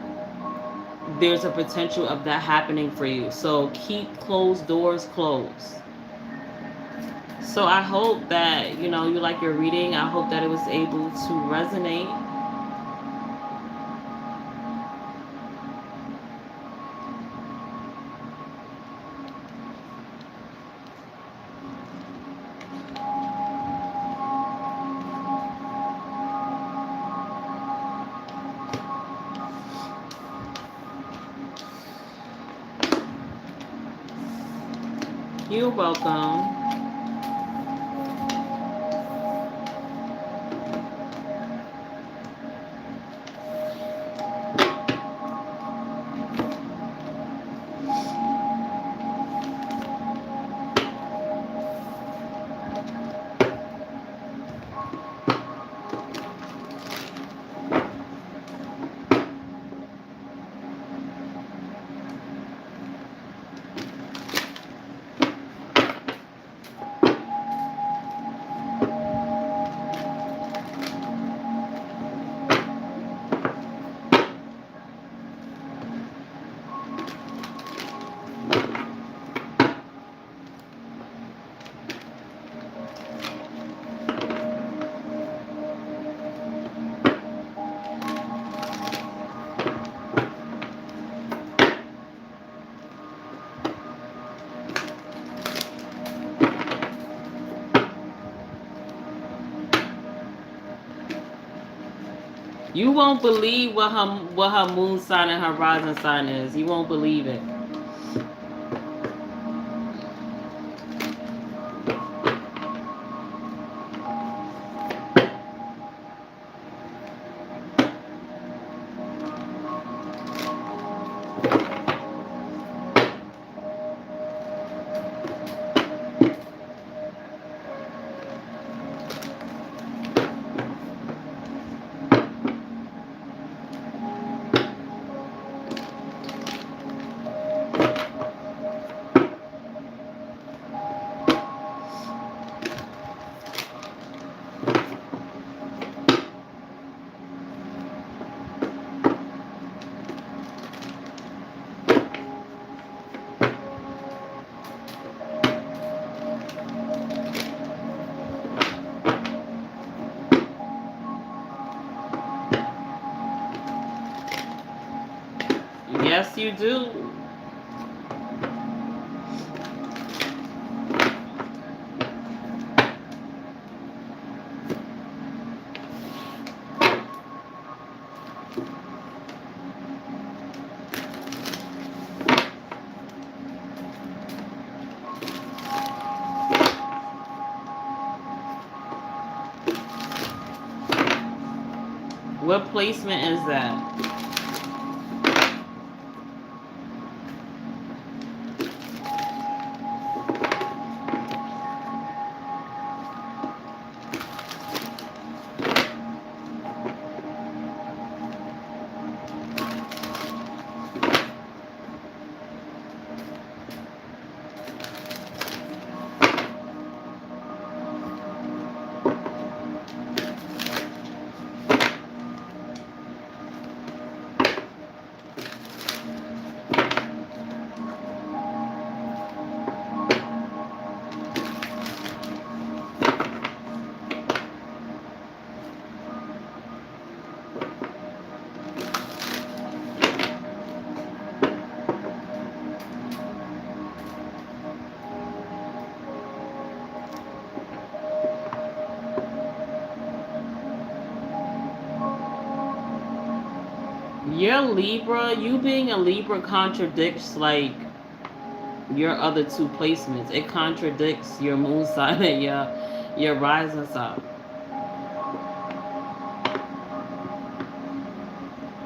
there's a potential of that happening for you. So keep closed doors closed. So I hope that, you like your reading. I hope that it was able to resonate. You're welcome. You won't believe what her moon sign and her rising sign is. You won't believe it. Yes, you do. What placement is that? You're Libra. You being a Libra contradicts like your other two placements. It contradicts your moon sign and your rising sign.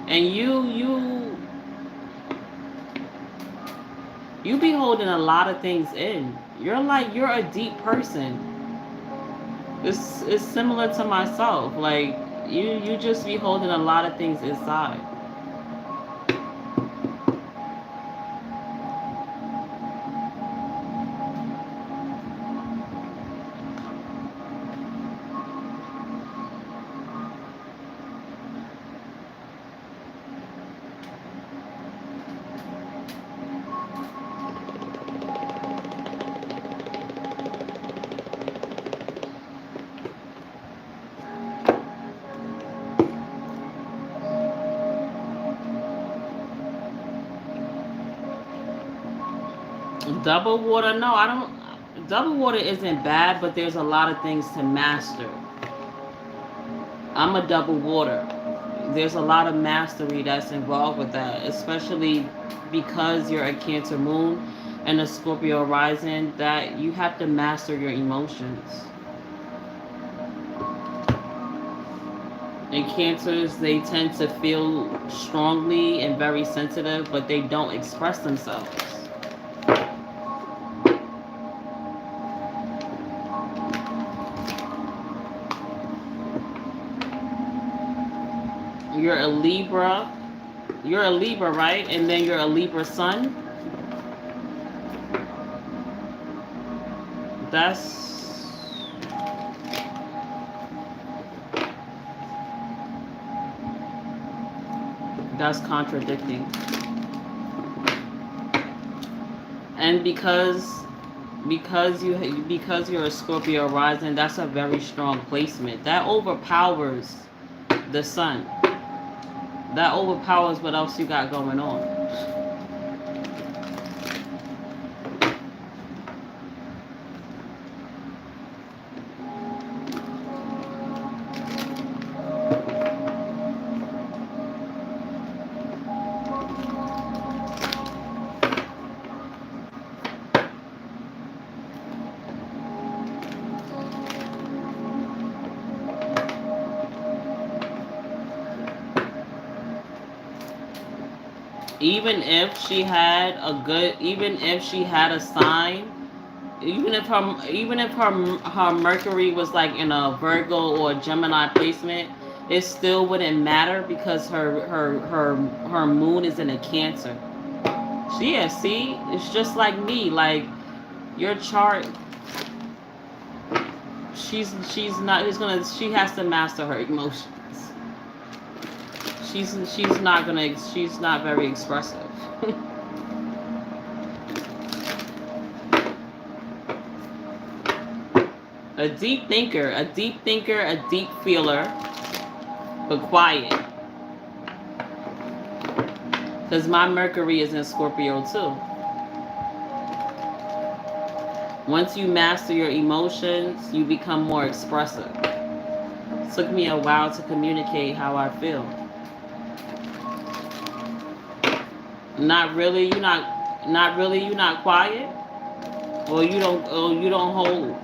And you be holding a lot of things in. You're a deep person. It's similar to myself. Like you just be holding a lot of things inside. Double water, no, I don't. Double water isn't bad, but there's a lot of things to master. I'm a double water. There's a lot of mastery that's involved with that, especially because you're a Cancer moon and a Scorpio rising, that you have to master your emotions. And Cancers, they tend to feel strongly and very sensitive, but they don't express themselves. You're a Libra. You're a Libra, right? And then you're a Libra sun. That's contradicting. And because you're a Scorpio rising, that's a very strong placement. That overpowers the sun. That overpowers what else you got going on. Even if she had a sign, even if her Mercury was like in a Virgo or Gemini placement, it still wouldn't matter because her moon is in a Cancer. So yeah, see, it's just like me. Like your chart, she's not. She's gonna. She has to master her emotions. She's not gonna. She's not very expressive. A deep thinker, a deep feeler, but quiet. Because my Mercury is in Scorpio too. Once you master your emotions, you become more expressive. It took me a while to communicate how I feel. Not really, you're not quiet? Or you don't hold,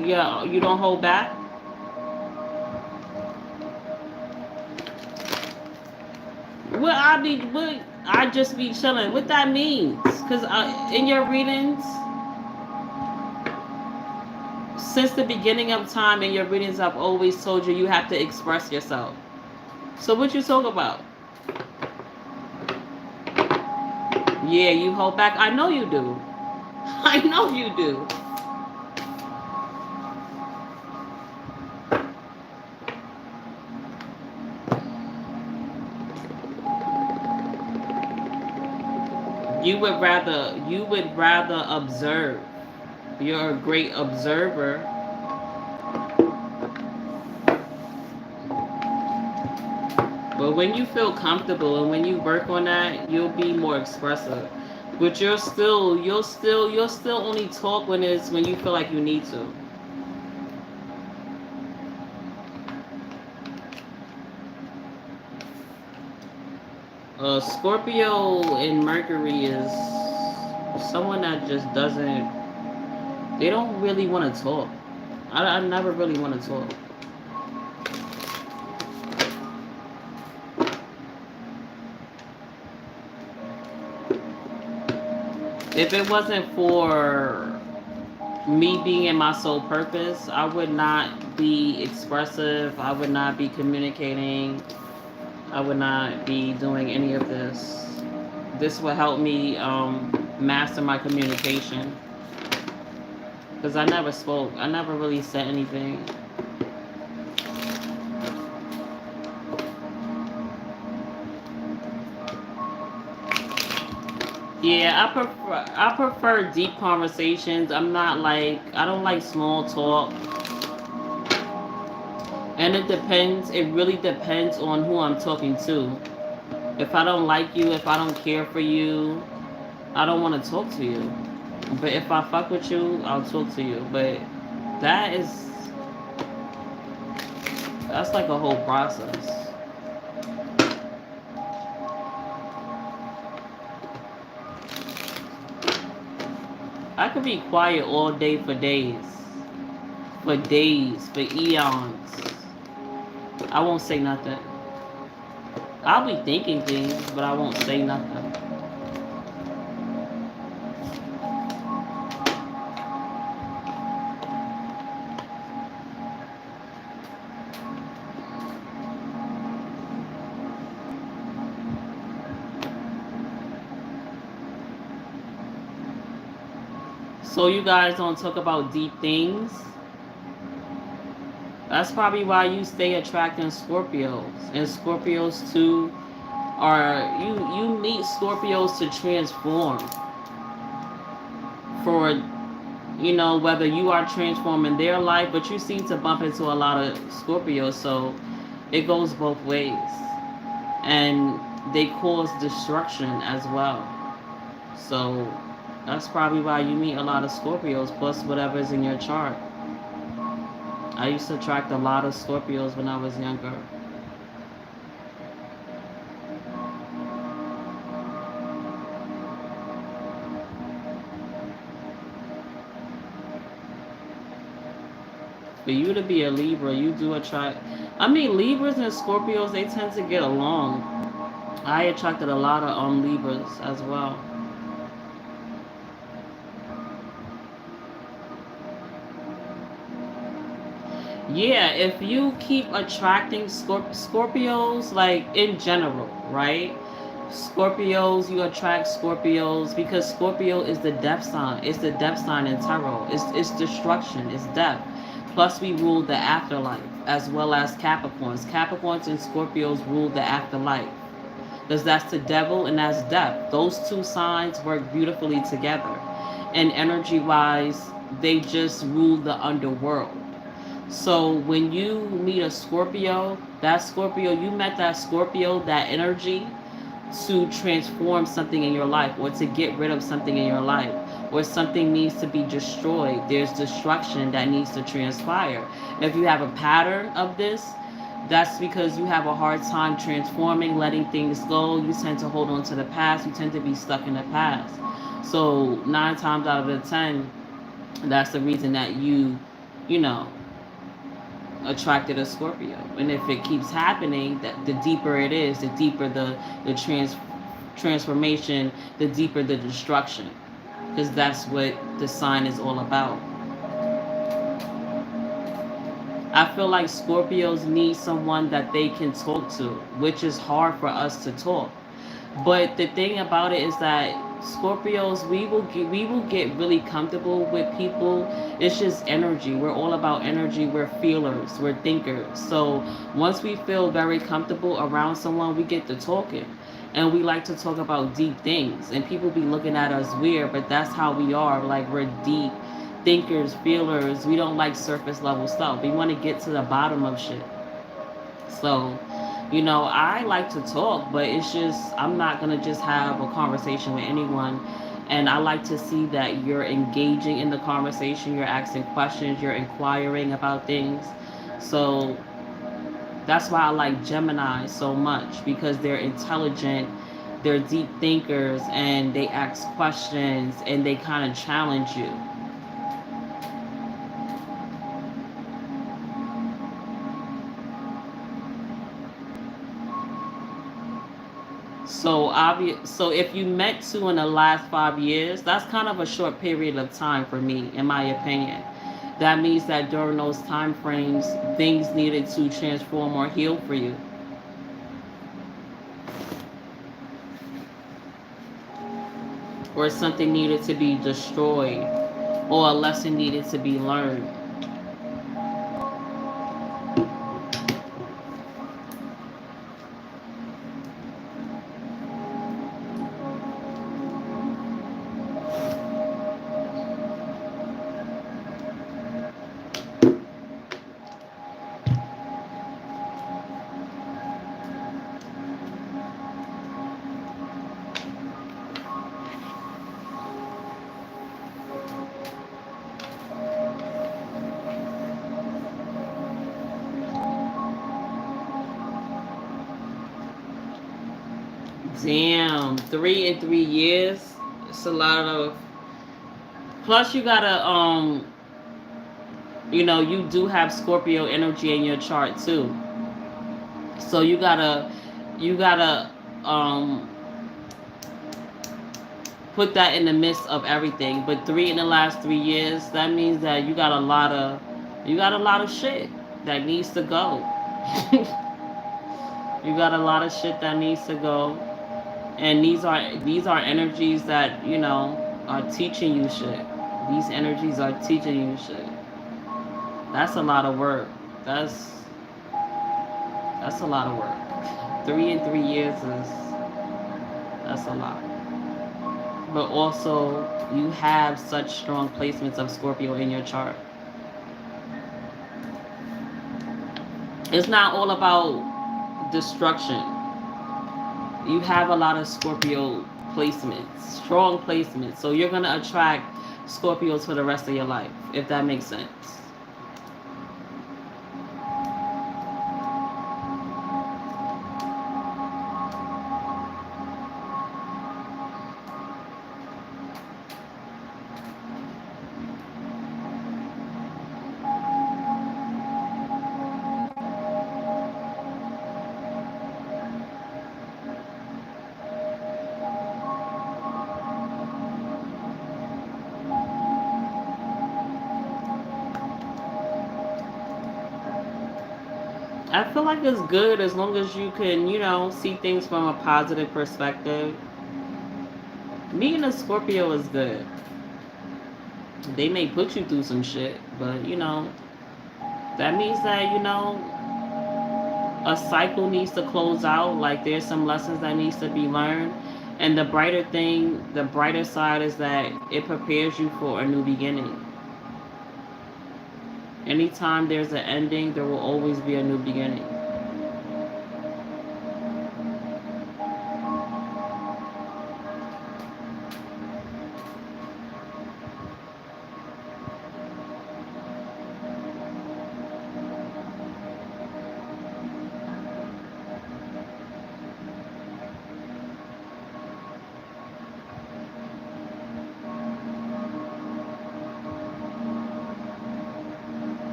yeah, you don't hold back? What I just be chilling. What that means? Because in your readings, since the beginning of time in your readings, I've always told you have to express yourself. So what you talk about? Yeah, you hold back. I know you do. I know you do. You would rather observe. You're a great observer. But when you feel comfortable and when you work on that, you'll be more expressive. But you'll still only talk when you feel like you need to. Scorpio and Mercury is someone that just doesn't. They don't really want to talk. I never really want to talk. If it wasn't for me being in my sole purpose, I would not be expressive. I would not be communicating. I would not be doing any of this. This will help me master my communication. Because I never spoke. I never really said anything. Yeah, I prefer deep conversations. I don't like small talk. And it really depends on who I'm talking to. If I don't like you, if I don't care for you, I don't want to talk to you. But if I fuck with you, I'll talk to you. But that is that's like a whole process. I could be quiet all day for eons. I won't say nothing. I'll be thinking things, but I won't say nothing. So you guys don't talk about deep things. That's probably why you stay attracting Scorpios. And Scorpios too are you meet Scorpios to transform for whether you are transforming their life, but you seem to bump into a lot of Scorpios, so it goes both ways. And they cause destruction as well. So that's probably why you meet a lot of Scorpios, plus whatever's in your chart. I used to attract a lot of Scorpios when I was younger. For you to be a Libra, you do attract. I mean, Libras and Scorpios, they tend to get along. I attracted a lot of Libras as well. Yeah, if you keep attracting Scorpios, like in general, right? Scorpios, you attract Scorpios because Scorpio is the death sign. It's the death sign in tarot. It's destruction. It's death. Plus, we rule the afterlife as well as Capricorns. Capricorns and Scorpios rule the afterlife because that's the devil and that's death. Those two signs work beautifully together, and energy-wise, they just rule the underworld. So when you meet a Scorpio, you met that Scorpio, that energy to transform something in your life or to get rid of something in your life or something needs to be destroyed. There's destruction that needs to transpire. If you have a pattern of this, that's because you have a hard time transforming, letting things go. You tend to hold on to the past. You tend to be stuck in the past. So 9 times out of the 10, that's the reason that you know, attracted a Scorpio. And if it keeps happening, that the deeper it is, the deeper the transformation, the deeper the destruction. Because that's what the sign is all about. I feel like Scorpios need someone that they can talk to, which is hard for us to talk. But the thing about it is that Scorpios, we will get really comfortable with people. It's just energy. We're all about energy. We're feelers. We're thinkers. So once we feel very comfortable around someone, we get to talking, and we like to talk about deep things. And people be looking at us weird, but that's how we are. Like, we're deep thinkers, feelers. We don't like surface level stuff. We want to get to the bottom of shit. So, I like to talk, but it's just, I'm not going to just have a conversation with anyone. And I like to see that you're engaging in the conversation, you're asking questions, you're inquiring about things. So, that's why I like Gemini so much, because they're intelligent, they're deep thinkers, and they ask questions and they kind of challenge you. So obvious. So if you met two in the last 5 years, that's kind of a short period of time for me, in my opinion. That means that during those time frames, things needed to transform or heal for you, or something needed to be destroyed, or a lesson needed to be learned. Damn, 3 in 3 years. It's a lot of. Plus, you gotta you do have Scorpio energy in your chart too. So you gotta um put that in the midst of everything. But three in the last 3 years, that means that you got a lot of shit that needs to go. You got a lot of shit that needs to go. And these are energies that, are teaching you shit. These energies are teaching you shit. That's a lot of work. That's that's a lot of work. 3 in 3 years is that's a lot. But also, you have such strong placements of Scorpio in your chart. It's not all about destruction. You have a lot of Scorpio placements, strong placements. So you're gonna attract Scorpios for the rest of your life, if that makes sense. I feel like it's good as long as you can, see things from a positive perspective. Being a Scorpio is good. They may put you through some shit, but that means that, a cycle needs to close out. Like there's some lessons that needs to be learned. And the brighter side is that it prepares you for a new beginning. Anytime there's an ending, there will always be a new beginning.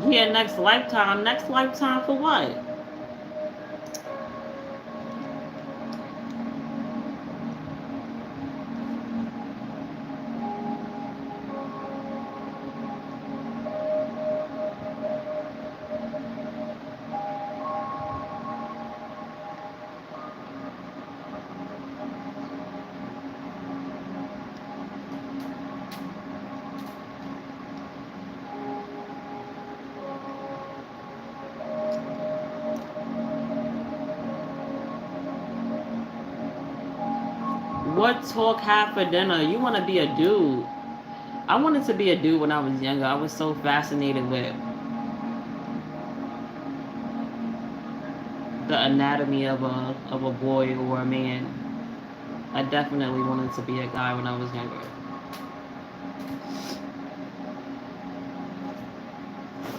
Yeah, next lifetime. Next lifetime for what? What talk have for dinner? You want to be a dude. I wanted to be a dude when I was younger. I was so fascinated with the anatomy of a boy or a man. I definitely wanted to be a guy when I was younger.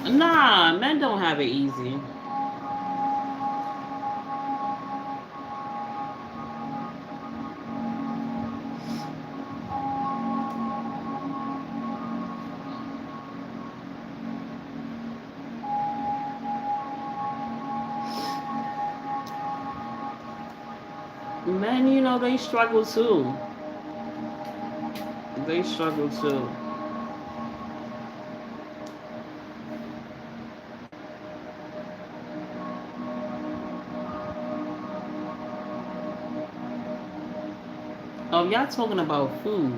Nah, men don't have it easy. Men, they struggle too. They struggle too. Oh, y'all talking about food.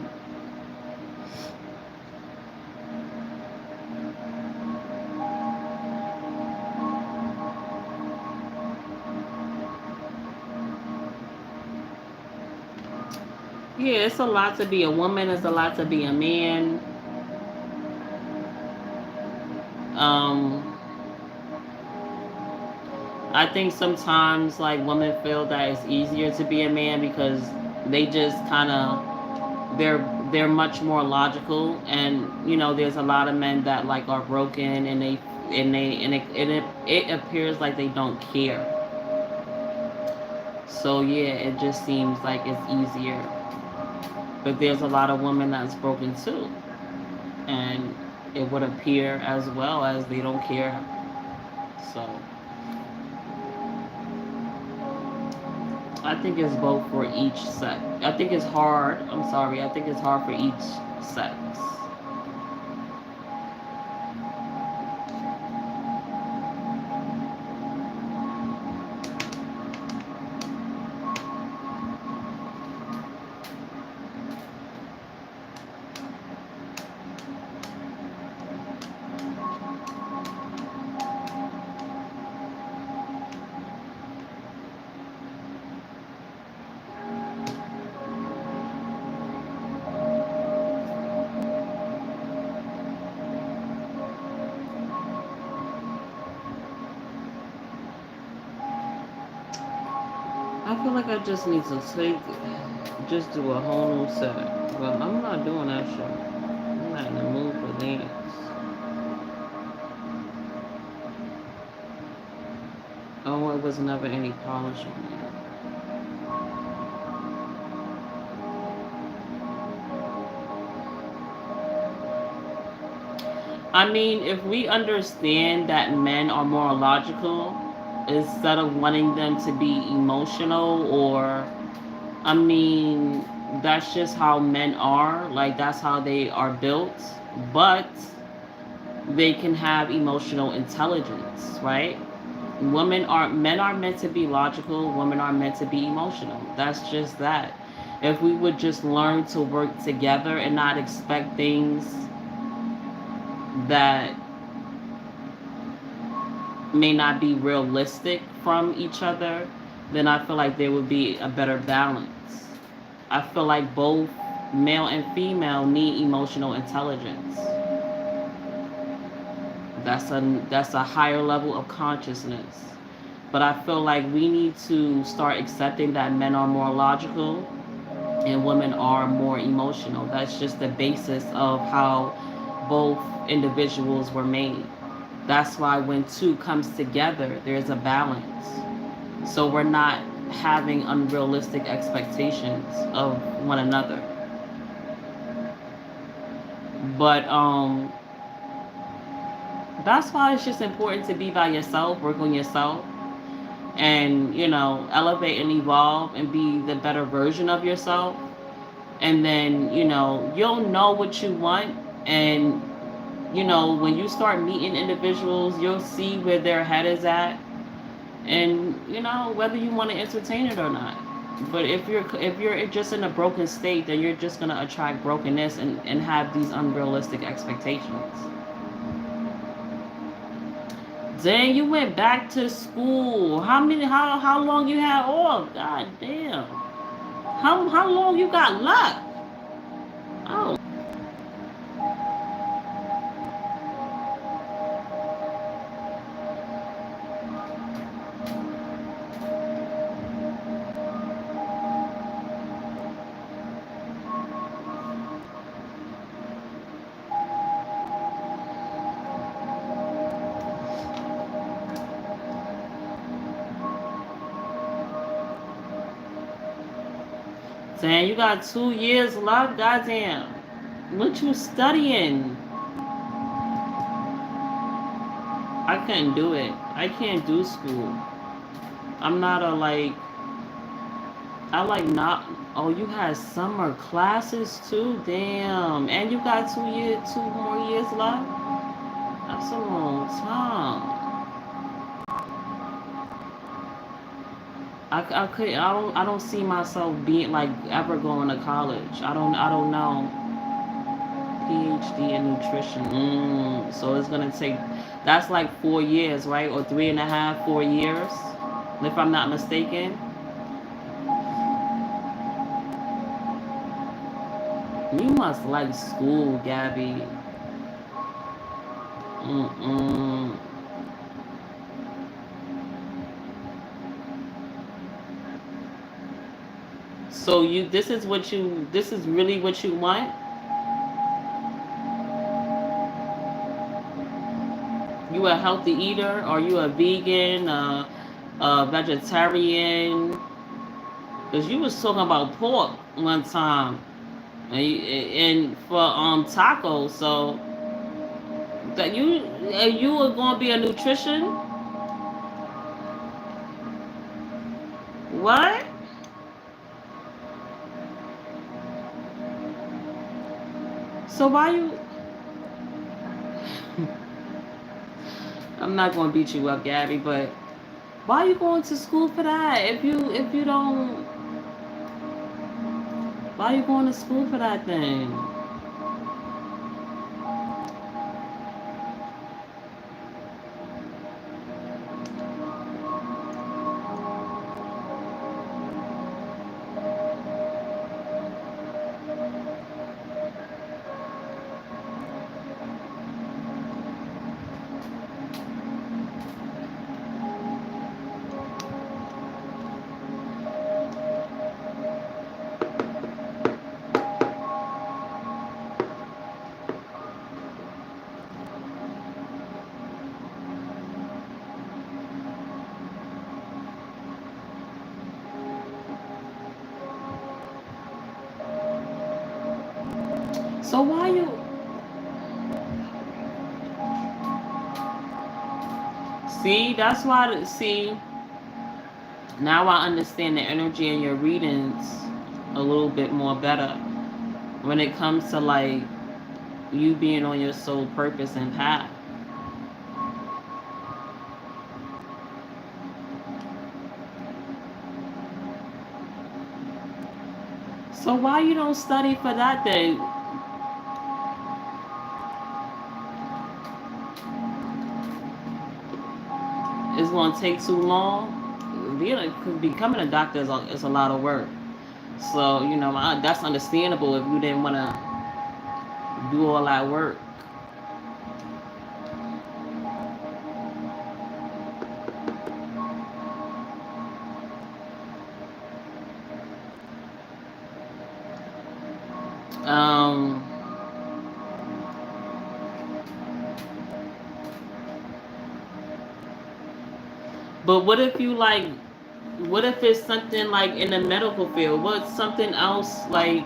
Yeah, it's a lot to be a woman. It's a lot to be a man. Um, I think sometimes like women feel that it's easier to be a man because they just kind of they're much more logical, and there's a lot of men that like are broken, and it appears like they don't care. So yeah, it just seems like it's easier. But there's a lot of women that's broken too, and it would appear as well as they don't care. So I think it's both for each sex. I think it's hard. I'm sorry. I think it's hard for each sex. I feel like I just need to just do a whole new set. But I'm not doing that shit. I'm not in the mood for dance. Oh, it was never any polish on it. I mean, if we understand that men are more logical instead of wanting them to be emotional, or, I mean, that's just how men are. Like, that's how they are built. But they can have emotional intelligence, right? Men are meant to be logical, women are meant to be emotional. That's just that. If we would just learn to work together and not expect things that may not be realistic from each other, then I feel like there would be a better balance. I feel like both male and female need emotional intelligence. That's a higher level of consciousness. But I feel like we need to start accepting that men are more logical and women are more emotional. That's just the basis of how both individuals were made. That's why when two comes together, there's a balance. So we're not having unrealistic expectations of one another. But that's why it's just important to be by yourself, work on yourself, and elevate and evolve and be the better version of yourself. And then you'll know what you want, and when you start meeting individuals, you'll see where their head is at, and whether you want to entertain it or not. But if you're just in a broken state, then you're just going to attract brokenness and have these unrealistic expectations. Dang, you went back to school. How long you had off? God damn. How long you got left? Oh. Dang, you got 2 years left? Goddamn. What you studying? I couldn't do it. I can't do school. I'm not a I like not. Oh, you had summer classes too. Damn, and you got 2 more years left. That's a long time. I don't see myself being like ever going to college. I don't know. PhD in nutrition. So it's gonna take. That's like 4 years, right? Or 3.5, 4 years, if I'm not mistaken. You must like school, Gabby. Mm-mm. So this is really what you want? You a healthy eater? Are you a vegan, a vegetarian? Because you was talking about pork one time, and for tacos. So that you were gonna be a nutrition? What? So why you? I'm not gonna beat you up, Gabby, but why are you going to school for that? If you don't, why are you going to school for that thing? So why you? See, that's why. See, now I understand the energy in your readings a little bit more better when it comes to like you being on your soul purpose and path. So why you don't study for that then? It's gonna take too long. Becoming a doctor is a lot of work. So that's understandable if you didn't want to do all that work. Um, but what if you like? What if it's something like in the medical field? What's something else like?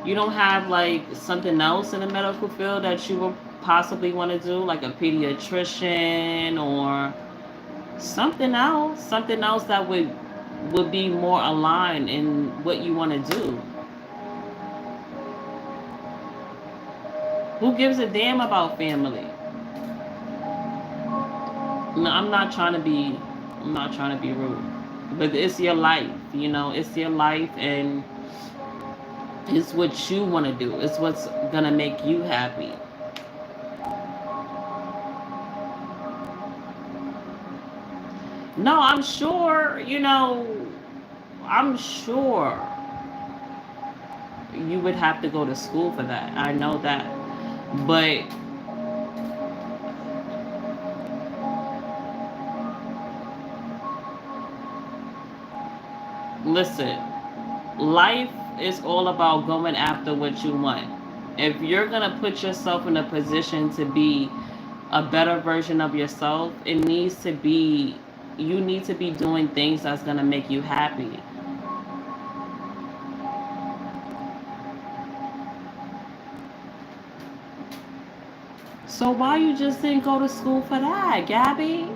You don't have like something else in the medical field that you would possibly want to do, like a pediatrician or something else that would be more aligned in what you want to do. Who gives a damn about family? No, I'm not trying to be rude, but it's your life. It's your life, and it's what you want to do. It's what's gonna make you happy. No, I'm sure. I'm sure you would have to go to school for that. I know that, but listen, life is all about going after what you want. If you're going to put yourself in a position to be a better version of yourself, you need to be doing things that's going to make you happy. So why you just didn't go to school for that, Gabby?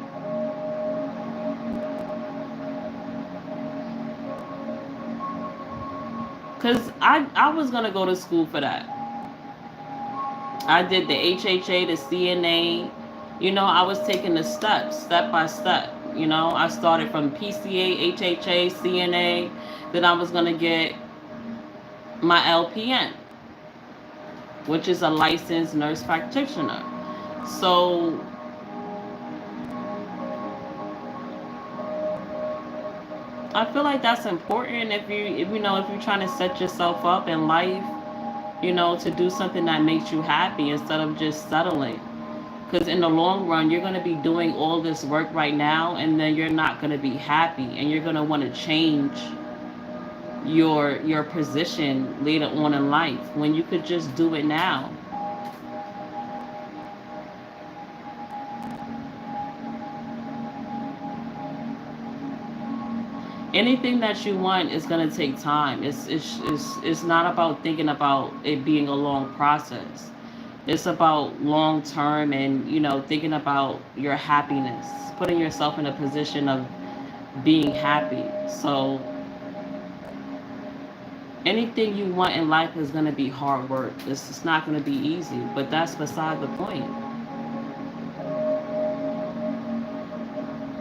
Because I was going to go to school for that. I did the HHA, the CNA. You know, I was taking the steps, step by step. You know, I started from PCA, HHA, CNA. Then I was going to get my LPN, which is a licensed nurse practitioner. So I feel like that's important if you know if you're trying to set yourself up in life, you know, to do something that makes you happy instead of just settling. Because in the long run, you're going to be doing all this work right now, and then you're not going to be happy, and you're going to want to change your position later on in life when you could just do it now. Anything that you want is going to take time. It's not about thinking about it being a long process. It's about long term and, you know, thinking about your happiness, putting yourself in a position of being happy. So anything you want in life is going to be hard work. It's not going to be easy, but that's beside the point.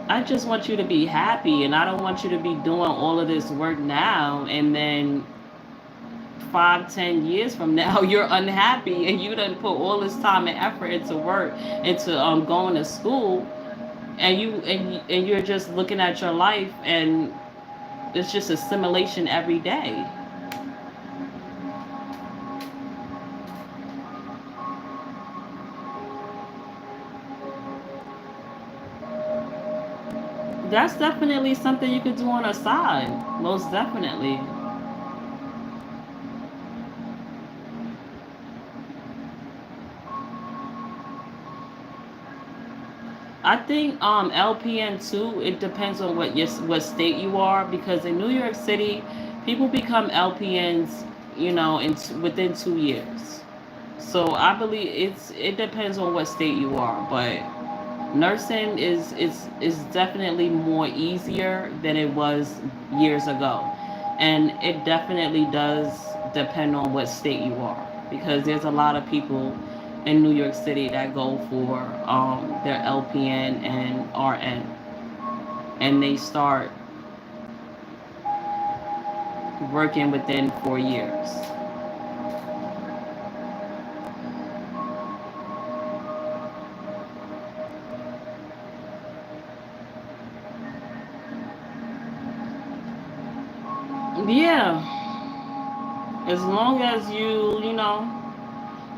I just want you to be happy, and I don't want you to be doing all of this work now and then 5, 10 years from now you're unhappy and you done put all this time and effort into work, into going to school, and you're just looking at your life and it's just a simulation every day. That's definitely something you could do on a side, most definitely. I think LPN too. It depends on what state you are, because in New York City, people become LPNs, you know, within 2 years. So I believe it depends on what state you are, but nursing is definitely more easier than it was years ago, and it definitely does depend on what state you are, because there's a lot of people in New York City that go for their LPN and RN, and they start working within 4 years. Yeah, as long as you know,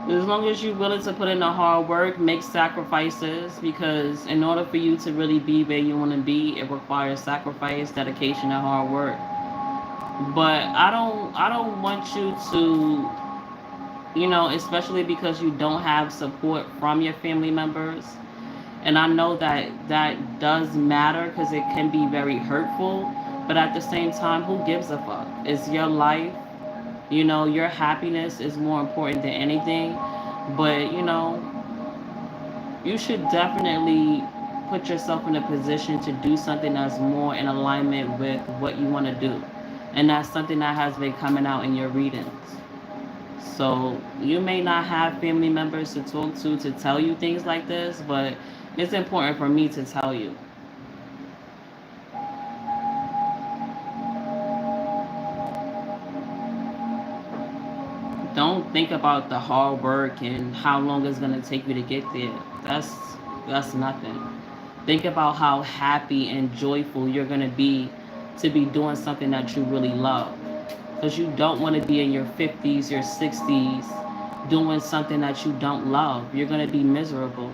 as long as you're willing to put in the hard work, make sacrifices, because in order for you to really be where you want to be, it requires sacrifice, dedication, and hard work. But I don't want you to, you know, especially because you don't have support from your family members. And I know that that does matter because it can be very hurtful. But at the same time, who gives a fuck? It's your life. You know, your happiness is more important than anything. But, you know, you should definitely put yourself in a position to do something that's more in alignment with what you want to do. And that's something that has been coming out in your readings. So you may not have family members to talk to tell you things like this, but it's important for me to tell you. Don't think about the hard work and how long it's gonna take you to get there. That's nothing. Think about how happy and joyful you're gonna be to be doing something that you really love. Because you don't want to be in your 50s, your 60s, doing something that you don't love. You're gonna be miserable.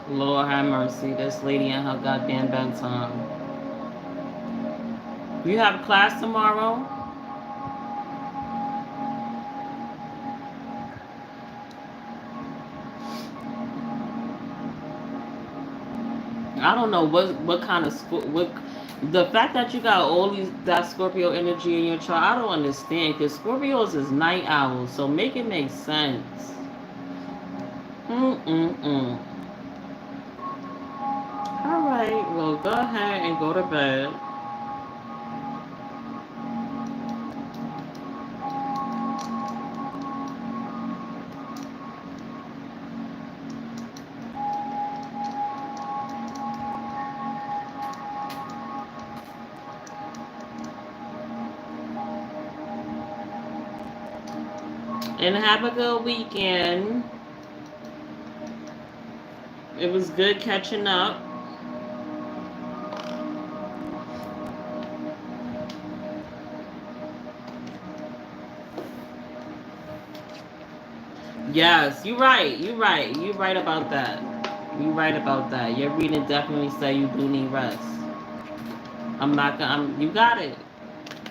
Lord have mercy, this lady and her goddamn bedtime. You have class tomorrow? I don't know what kind of what the fact that you got all these that Scorpio energy in your chart. I don't understand because Scorpios is night owls, so make it make sense. Mm. All right, well go ahead and go to bed. And have a good weekend. It was good catching up. Yes, you're right. You're right. You're right about that. You're right about that. Your reading definitely say you do need rest. I'm not gonna. You got it.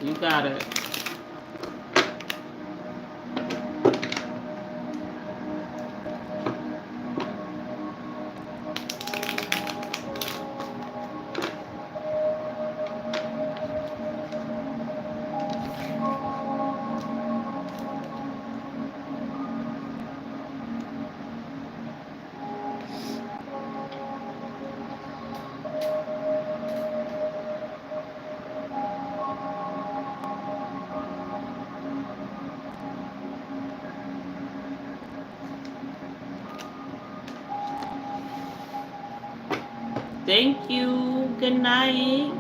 You got it. Thank you. Good night.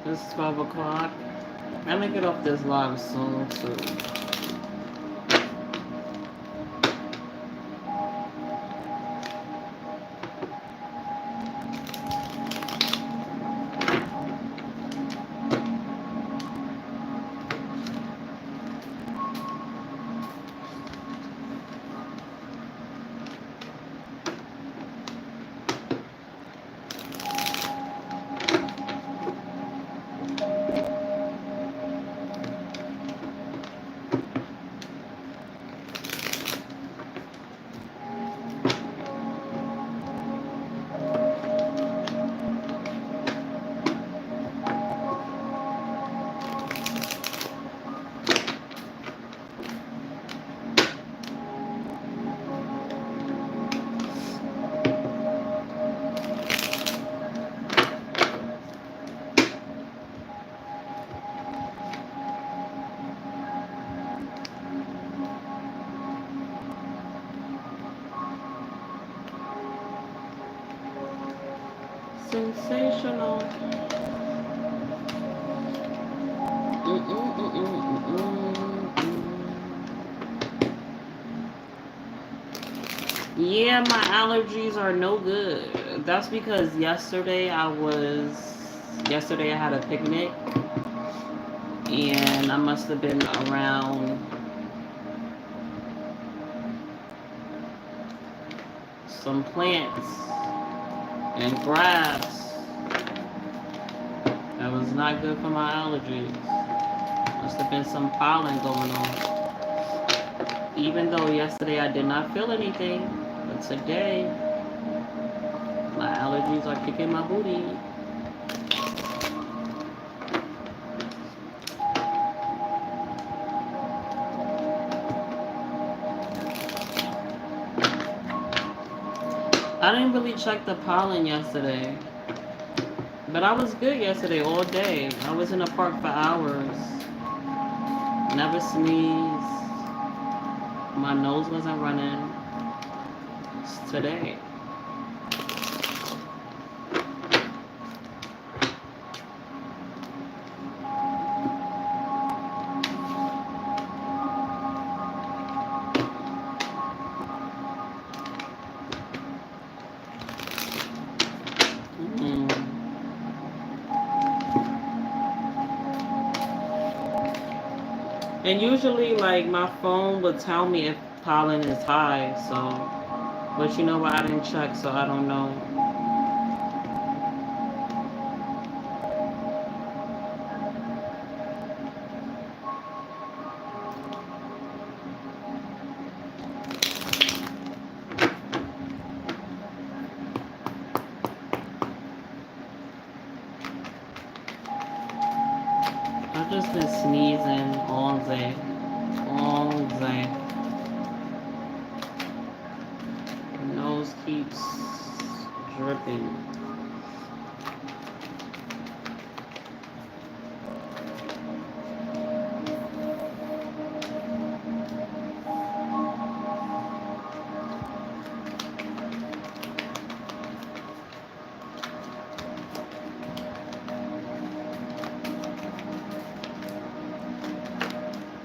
It's 12 o'clock. I'm gonna get off this live soon too. Sensational. Yeah, my allergies are no good. That's because yesterday I had a picnic and I must have been around some plants and grass that was not good for my allergies. Must have been some pollen going on. Even though yesterday I did not feel anything, but today my allergies are kicking my booty. I didn't really check the pollen yesterday, but I was good yesterday all day. I was in the park for hours. Never sneezed. My nose wasn't running. It's today. Mm. And usually, like, my phone would tell me if pollen is high, so. But you know what? I didn't check, so I don't know. I've just been sneezing all day. All day. My nose keeps dripping.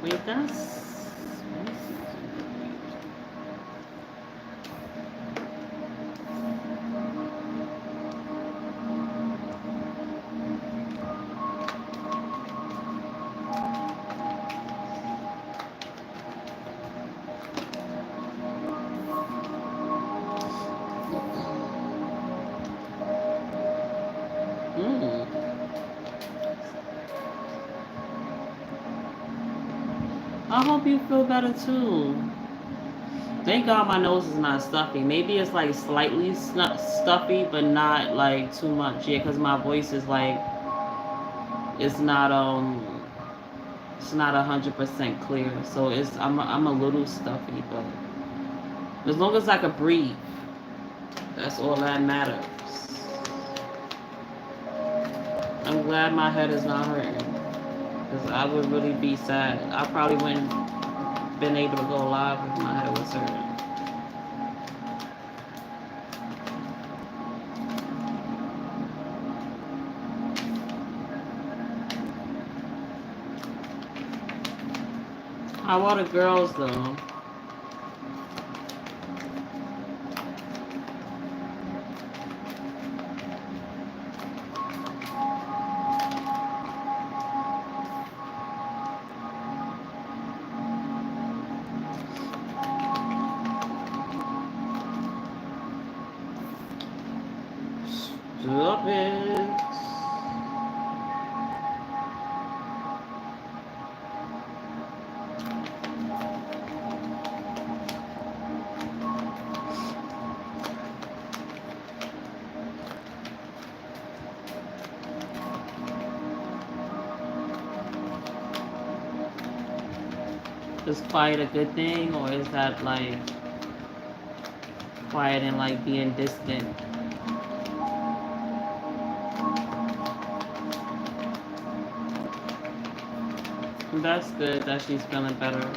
Wait, that's. Mm. I hope you feel better too. Thank God my nose is not stuffy. Maybe it's like slightly stuffy, but not like too much. Yeah, because my voice is like it's not it's not 100% clear. So I'm a little stuffy, but as long as I can breathe, that's all that matters. I'm glad my head is not hurting, because I would really be sad. I probably wouldn't been able to go live if my head was hurting. How are the girls though? Stop it. Is quiet a good thing, or is that like quiet and like being distant? That's good that she's feeling better.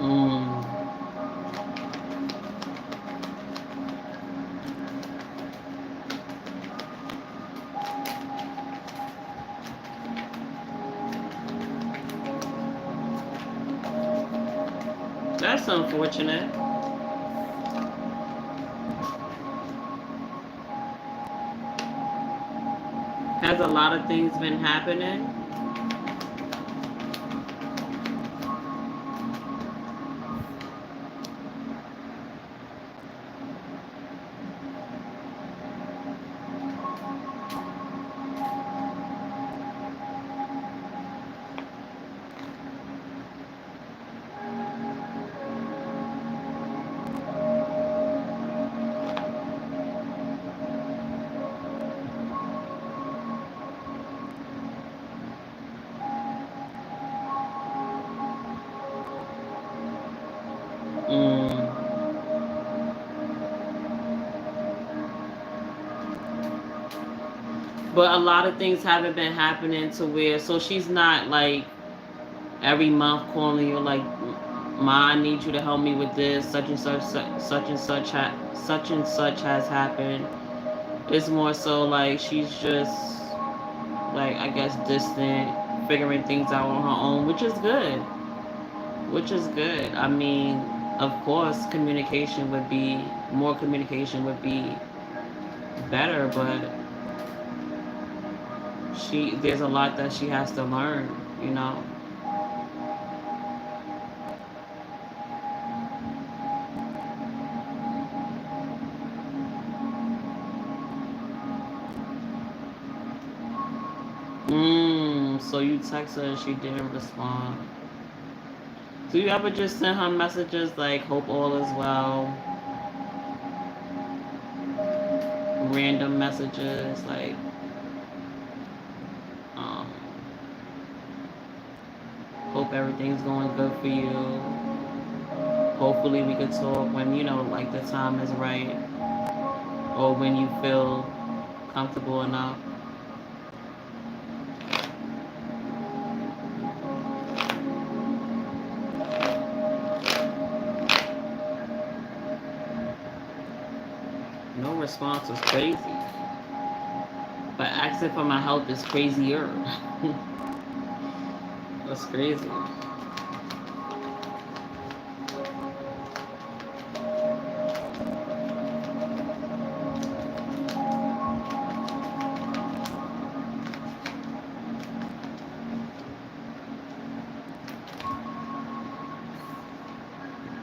Mm. That's unfortunate. Has a lot of things been happening? Mm. But a lot of things haven't been happening to where, so she's not like every month calling you like, Ma, I need you to help me with this, such and such, such and such, such and such has happened. It's more so like she's just like, I guess, distant, figuring things out on her own, which is good. Which is good. I mean, of course, communication would be more. Communication would be better, but there's a lot that she has to learn. You know. So you text her and she didn't respond. Do you ever just send her messages like "Hope all is well"? Random messages like, um, "Hope everything's going good for you. Hopefully we could talk when like the time is right, or when you feel comfortable enough." No response is crazy, but asking for my help is crazier. That's crazy.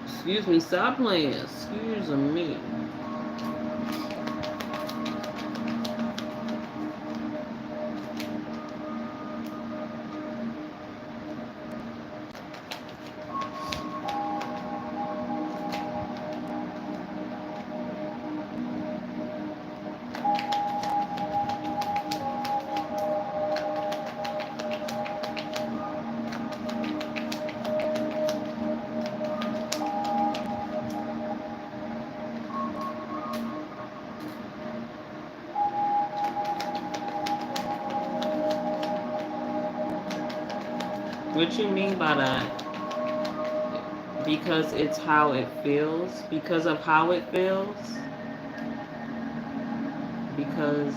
Excuse me, stop playing. Excuse me. What you mean by that? Because it's how it feels. Because of how it feels. Because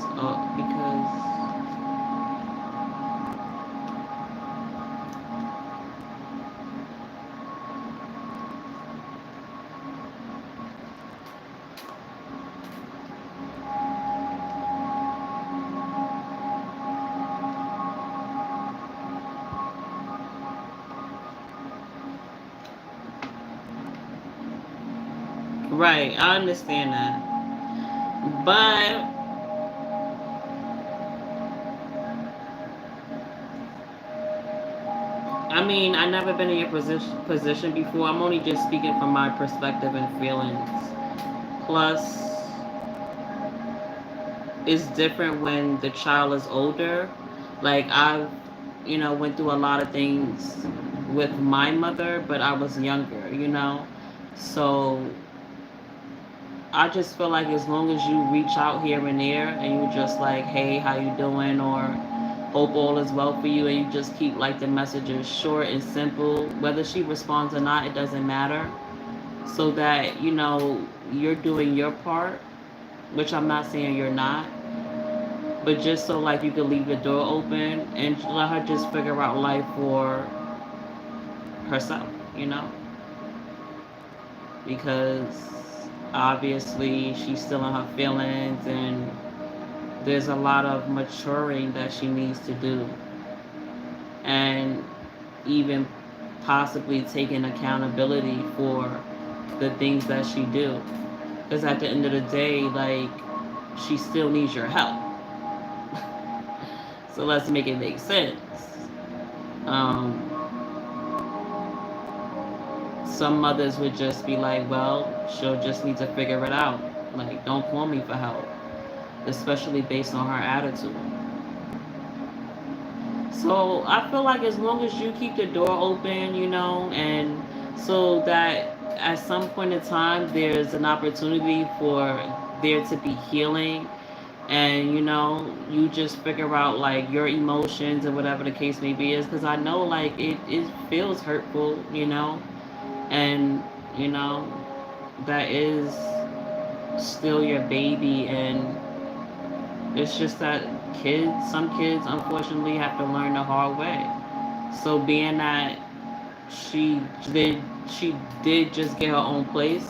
right, I understand that. But I mean, I never been in your position before. I'm only just speaking from my perspective and feelings. Plus, it's different when the child is older. Like I've, went through a lot of things with my mother, but I was younger. So I just feel like as long as you reach out here and there and you just like, hey, how you doing? Or hope all is well for you, and you just keep like the messages short and simple. Whether she responds or not, it doesn't matter. So that, you know, you're doing your part, which I'm not saying you're not, but just so like you can leave the door open and let her just figure out life for herself, you know? Because obviously she's still in her feelings, and there's a lot of maturing that she needs to do, and even possibly taking accountability for the things that she do. Because at the end of the day, like, she still needs your help. So let's make it make sense. Um, some mothers would just be like, well, she'll just need to figure it out. Like, don't call me for help, especially based on her attitude. So I feel like as long as you keep the door open, you know, and so that at some point in time there's an opportunity for there to be healing, and you know, you just figure out like your emotions and whatever the case may be is, because I know like it feels hurtful, you know, and you know, that is still your baby, and it's just that some kids unfortunately have to learn the hard way. So being that she did she did just get her own place,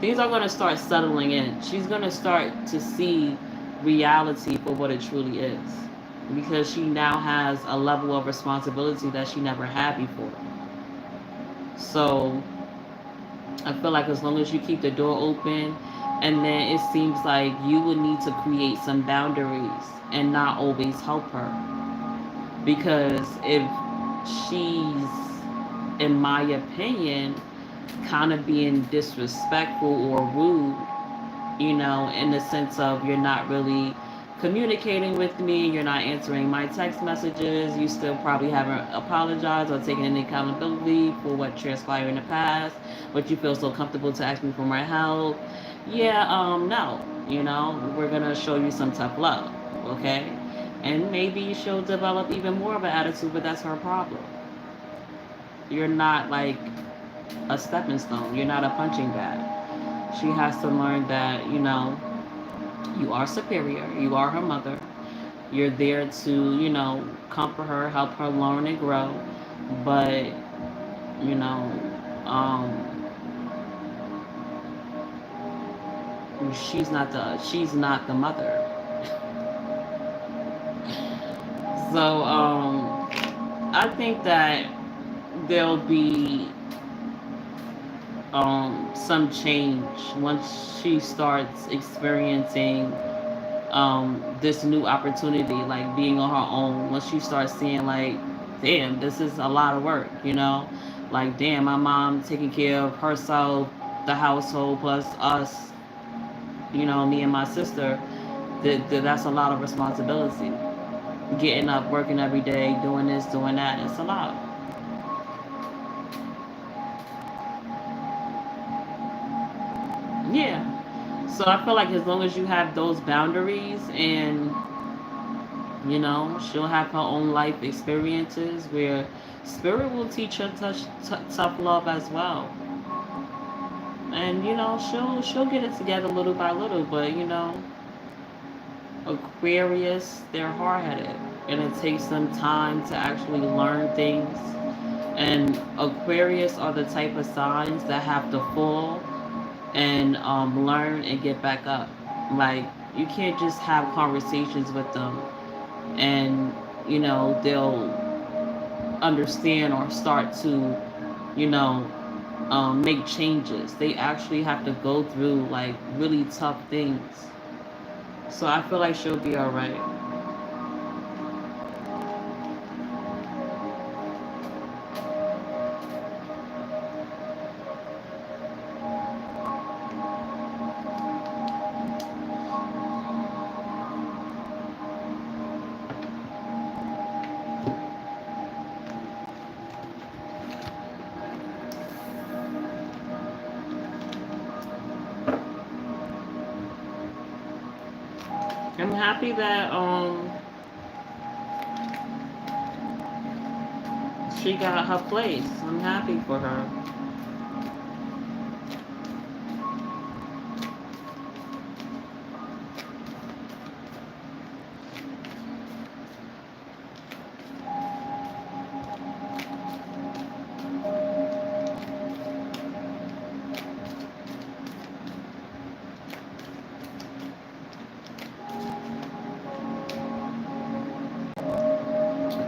things are gonna start settling in. She's gonna start to see reality for what it truly is. Because she now has a level of responsibility that she never had before. So I feel like as long as you keep the door open, and then it seems like you would need to create some boundaries and not always help her. Because if she's, in my opinion, kind of being disrespectful or rude, you know, in the sense of you're not really communicating with me, you're not answering my text messages, you still probably haven't apologized or taken any accountability for what transpired in the past, but you feel so comfortable to ask me for my help. Yeah, no, you know, we're gonna show you some tough love, okay? And maybe she'll develop even more of an attitude, but that's her problem. You're not like a stepping stone, you're not a punching bag. She has to learn that, you know, you are superior, you are her mother. You're there to, you know, comfort her, help her learn and grow. But, you know, she's not the mother. So, I think that there'll be some change once she starts experiencing this new opportunity, like being on her own. Once she starts seeing like, damn, this is a lot of work, you know, like damn, my mom taking care of herself, the household plus us, you know, me and my sister. That's a lot of responsibility. Getting up, working every day, doing this, doing that, it's a lot. Yeah. So I feel like as long as you have those boundaries, and you know, she'll have her own life experiences where spirit will teach her tough love as well. And you know, she'll get it together little by little. But you know, Aquarius, they're hard headed, and it takes them time to actually learn things. And Aquarius are the type of signs that have to fall and learn and get back up. Like, you can't just have conversations with them and you know they'll understand or start to, you know, make changes. They actually have to go through like really tough things. So I feel like she'll be all right. I'm happy that She got her place. I'm happy for her.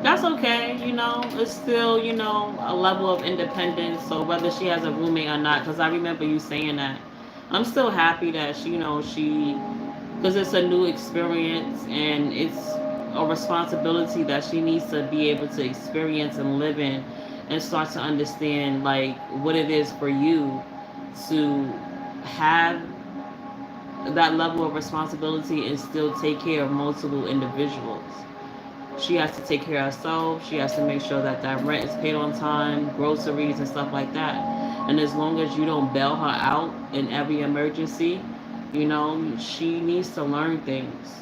That's okay, it's still, a level of independence. So whether she has a roommate or not, because I remember you saying that, I'm still happy that because it's a new experience and it's a responsibility that she needs to be able to experience and live in and start to understand like what it is for you to have that level of responsibility and still take care of multiple individuals. She has to take care of herself. She has to make sure that that rent is paid on time, groceries and stuff like that. And as long as you don't bail her out in every emergency, she needs to learn things.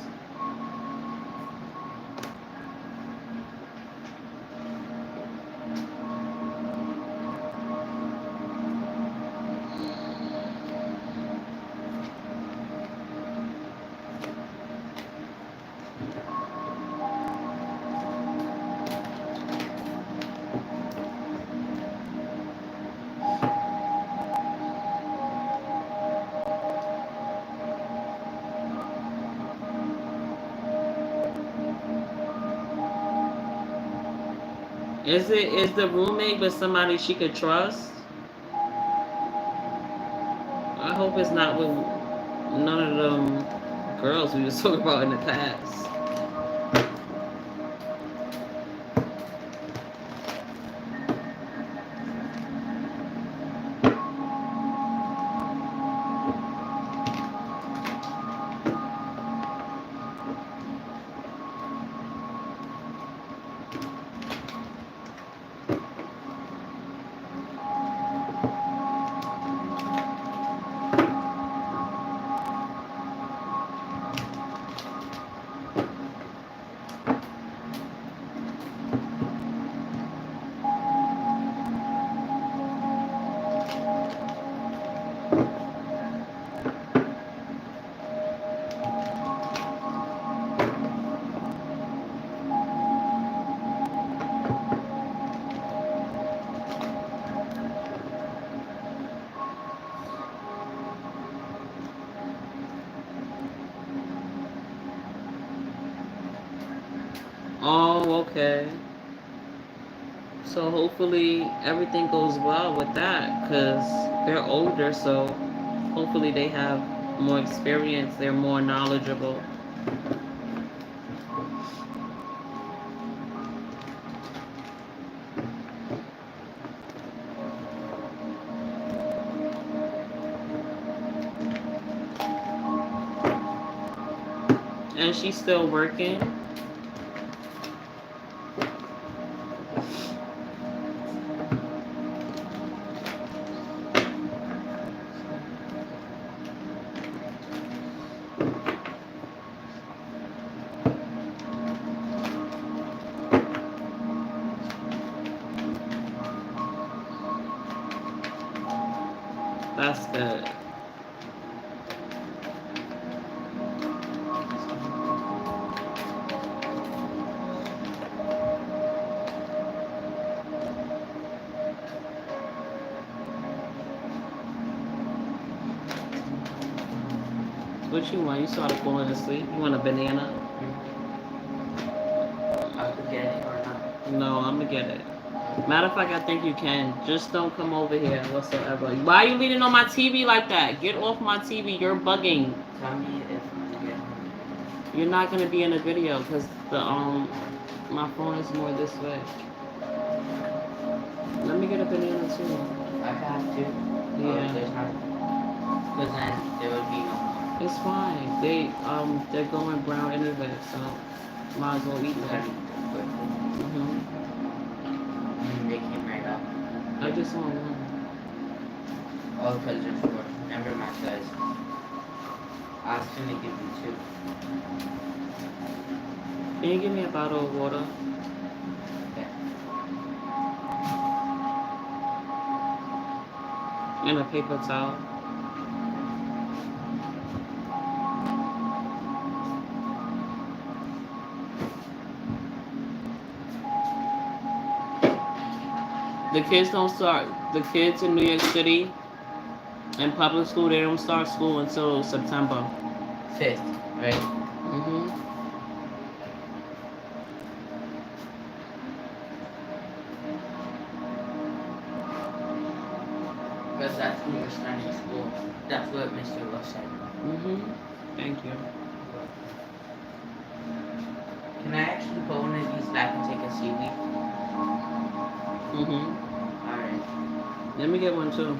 Is the roommate with somebody she could trust? I hope it's not with none of them girls we was talking about in the past. Oh, okay. So hopefully everything goes well with that because they're older, so hopefully they have more experience, they're more knowledgeable. And she's still working. That's good. What you want? You started falling asleep? You want a banana? I could get it or not? No, I'm gonna get it. Matter of fact, I think you can. Just don't come over here whatsoever. Why are you leaning on my TV like that? Get off my TV. You're bugging. Tell me if I get it. You're not gonna be in the video because my phone is more this way. Let me get a banana too. I have to. Yeah. There's not. Because then there would be no more. It's fine. They're going brown anyway, so might as well eat them. Mhm. They came right up. I just want one. Oh, because there's four. Never mind, guys. I was gonna give you two. Can you give me a bottle of water? Okay. And a paper towel. The kids don't start. The kids in New York City in public school, they don't start school until September. 5th, right? Mhm. Because that's when we're starting school. That's what Mr. Lo said. Mhm. Thank you. Can I actually put one of these back and take a seaweed? Mhm. Alright. Let me get one too.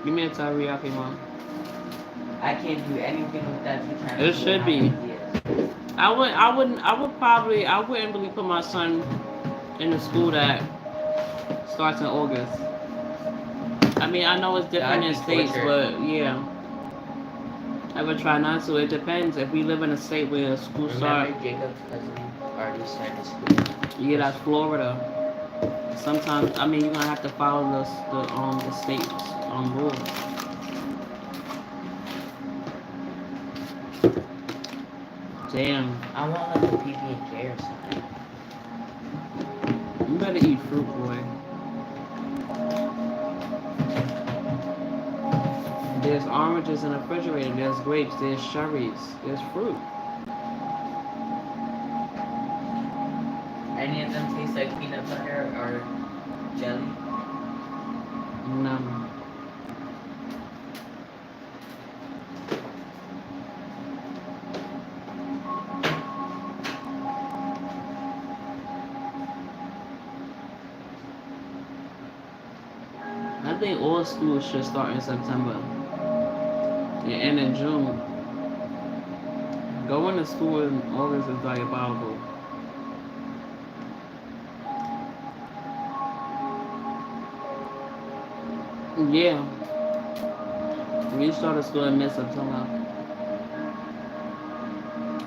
Give me a teriyaki one. I can't do anything without you trying It to should have be. ideas. I wouldn't really put my son in a school that starts in August. I mean, I know it's different That'd in be states, torture. but yeah. I would try not to. It depends. If we live in a state where school start, Remember Jacob's cousin already started school? yeah, that's Florida. Sometimes, I mean, you're gonna have to follow the state's rules. Damn, I want like a PB&J or something. you better eat fruit, boy. There's oranges in the refrigerator. There's grapes. There's cherries. There's fruit. Any of them taste like peanut butter or jelly? No. I think all schools should start in September and end in June. Going to school in August is diabolical. Yeah, we started school in mid-September.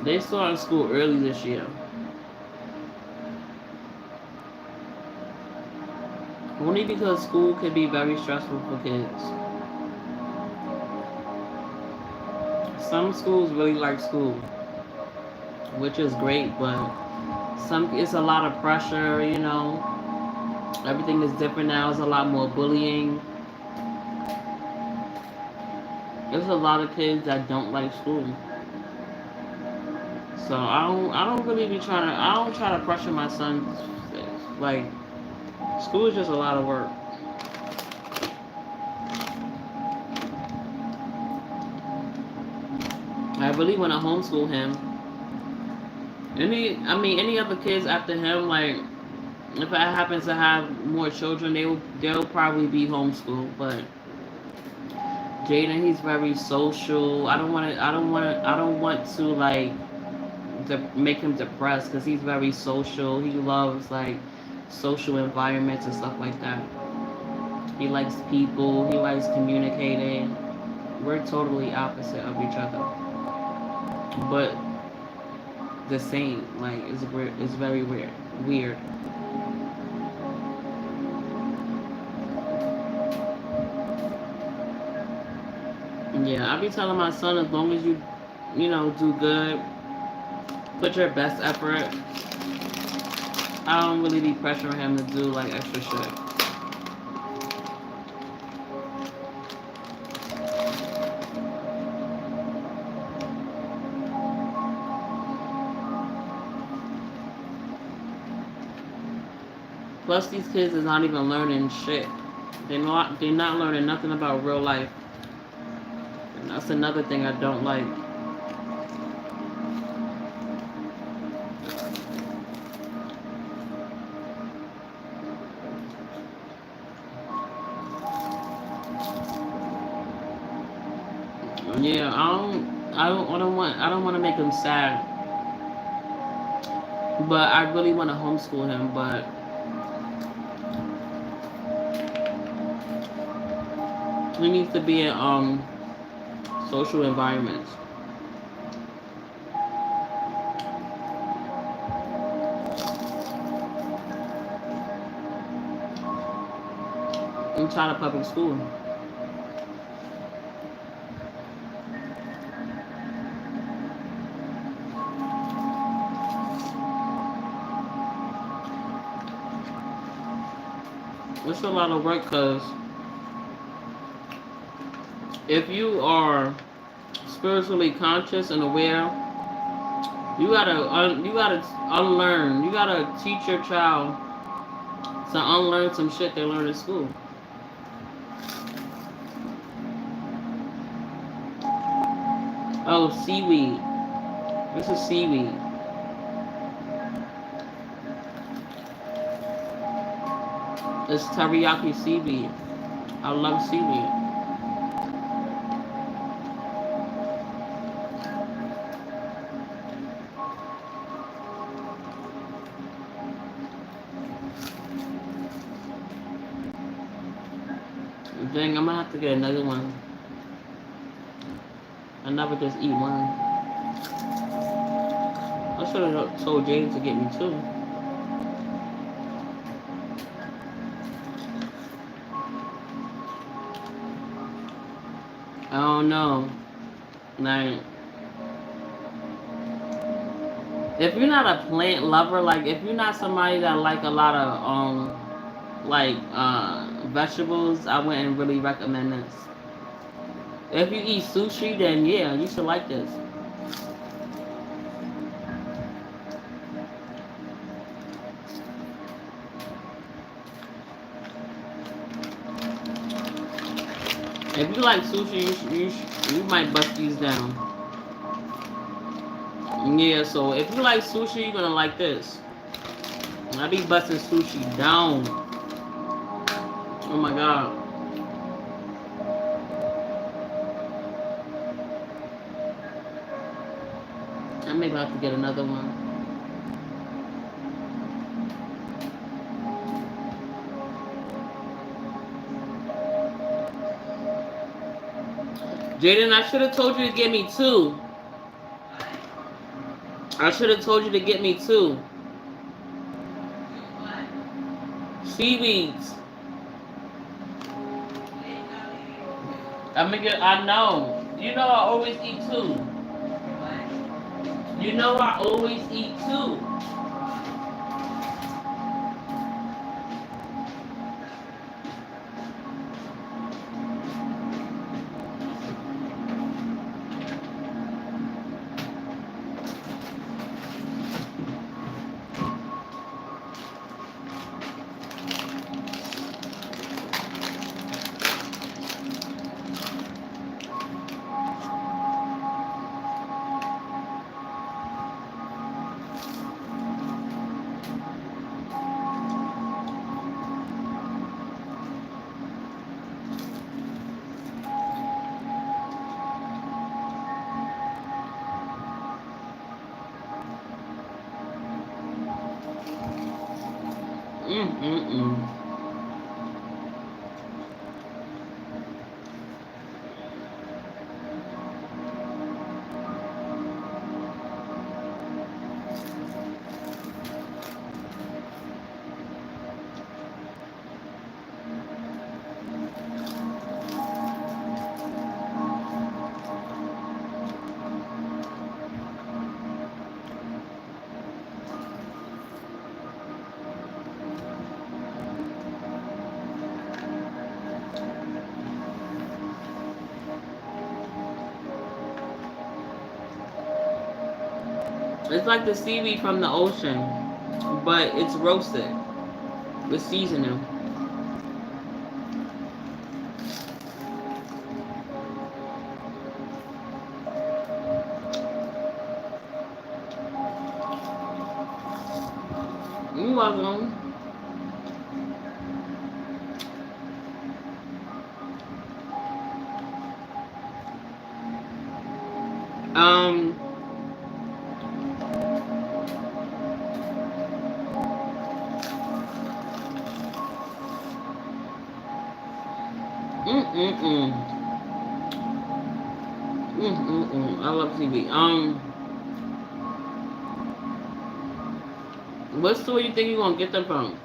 They started school early this year. Only because school can be very stressful for kids. Some schools really like school, which is great, but some it's a lot of pressure, you know. Everything is different now. There's a lot more bullying. There's a lot of kids that don't like school. So I don't really be trying to I don't try to pressure my son. Like school is just a lot of work. I really want to homeschool him. Any other kids after him, like if I happen to have more children, they'll probably be homeschooled. But Jaden, he's very social. I don't want to like make him depressed because he's very social. He loves like social environments and stuff like that. He likes people. He likes communicating. We're totally opposite of each other, but the same. Like it's weird. It's very weird. Weird. Yeah, I be telling my son as long as you know, do good, put your best effort. I don't really be pressuring him to do like extra shit. Plus, these kids is not even learning shit. They're not learning nothing about real life. And that's another thing I don't like. Yeah, I don't want to make him sad. But I really want to homeschool him. But he needs to be in social environments. I'm tired of public school. It's a lot of work because if you are spiritually conscious and aware, you gotta unlearn. You gotta teach your child to unlearn some shit they learned in school. Oh, seaweed. This is seaweed. It's teriyaki seaweed. I love seaweed. Dang, I'm gonna have to get another one. I never just eat one. I should have told Jade to get me two. I don't know. Like, if you're not a plant lover, like if you're not somebody that like a lot of like vegetables, I wouldn't really recommend this. If you eat sushi, then yeah, you should like this. If you like sushi, you might bust these down. Yeah, so if you like sushi, you're gonna like this. I be busting sushi down. Oh my god. I may have to get another one. Jaden, I should have told you to get me two. I should have told you to get me two. Seaweeds. I know. You know I always eat two. You know I always eat two. Mm-mm-mm. It's like the seaweed from the ocean, but it's roasted with seasoning. You welcome. Um, mm-mm-mm. Mm-mm-mm. I love seaweed. What store you think you gonna get them from?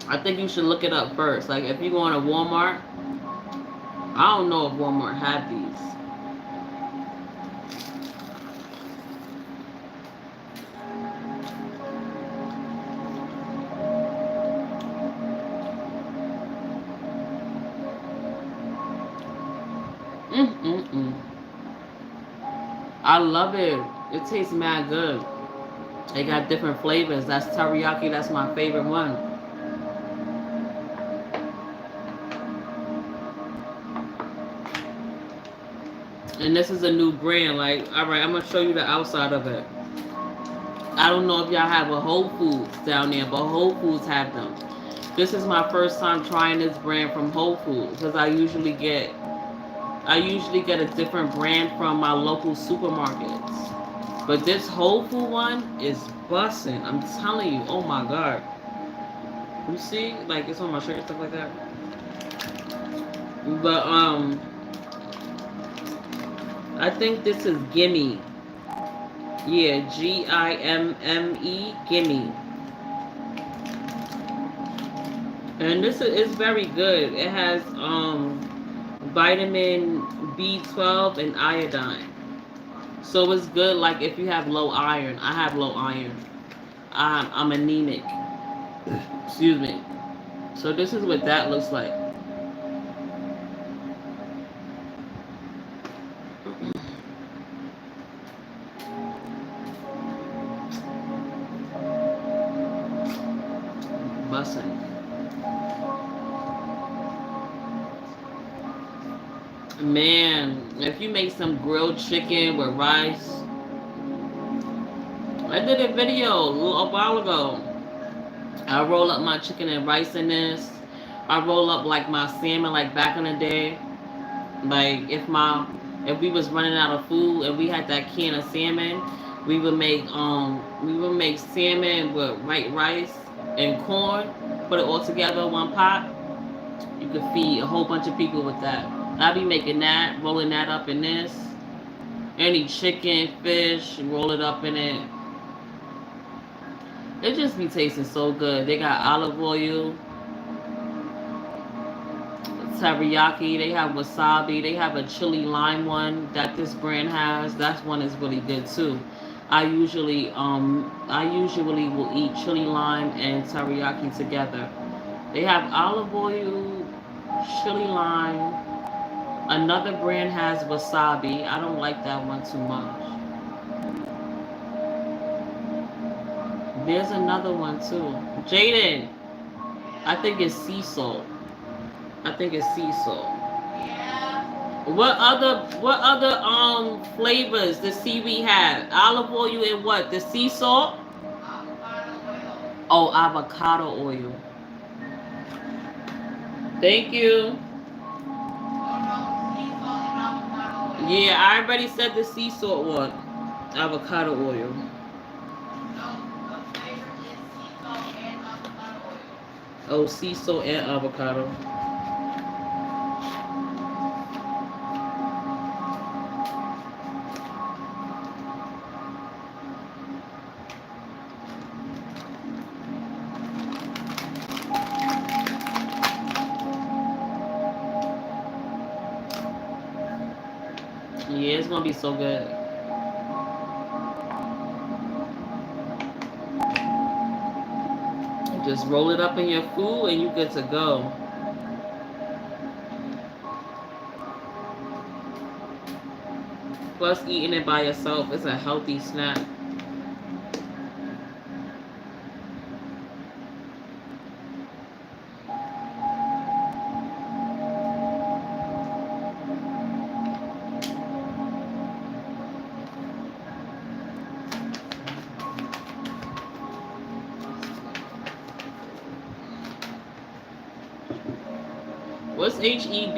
I think you should look it up first. Like if you go on a Walmart, I don't know if Walmart had these. Mm-mm-mm. I love it. It tastes mad good. They got different flavors. That's teriyaki. That's my favorite one. And this is a new brand. Like, all right, I'm gonna show you the outside of it. I don't know if y'all have a Whole Foods down there, but Whole Foods have them. This is my first time trying this brand from Whole Foods because I usually get a different brand from my local supermarkets. But this Whole Food one is bussin'. I'm telling you. Oh my god. You see, like it's on my shirt and stuff like that. But I think this is Gimme. Yeah, Gimme, Gimme. And this is very good. It has vitamin B12 and iodine. So it's good like if you have low iron. I have low iron. I'm anemic. Excuse me. So this is what that looks like. Bussin'. Man, if you make some grilled chicken with rice. I did a video a while ago. I roll up my chicken and rice in this. I roll up like my salmon like back in the day. Like if we was running out of food and we had that can of salmon, we would make salmon with white rice and corn, put it all together in one pot. You could feed a whole bunch of people with that. I be making that, rolling that up in this. Any chicken, fish, roll it up in it. It just be tasting so good. They got olive oil, teriyaki. They have wasabi. They have a chili lime one that this brand has. That one is really good too. I usually will eat chili lime and teriyaki together. They have olive oil, chili lime. Another brand has wasabi. I don't like that one too much. There's another one too. Jaden, I think it's sea salt. I think it's sea salt. What other flavors does seaweed have? Olive oil and what? The sea salt? Oh, avocado oil. Thank you. Yeah, I already said the sea salt one. Avocado oil. Oh, sea salt and avocado. Yeah, it's gonna be so good. Just roll it up in your food and you good to go. Plus, eating it by yourself is a healthy snack. What's HEB?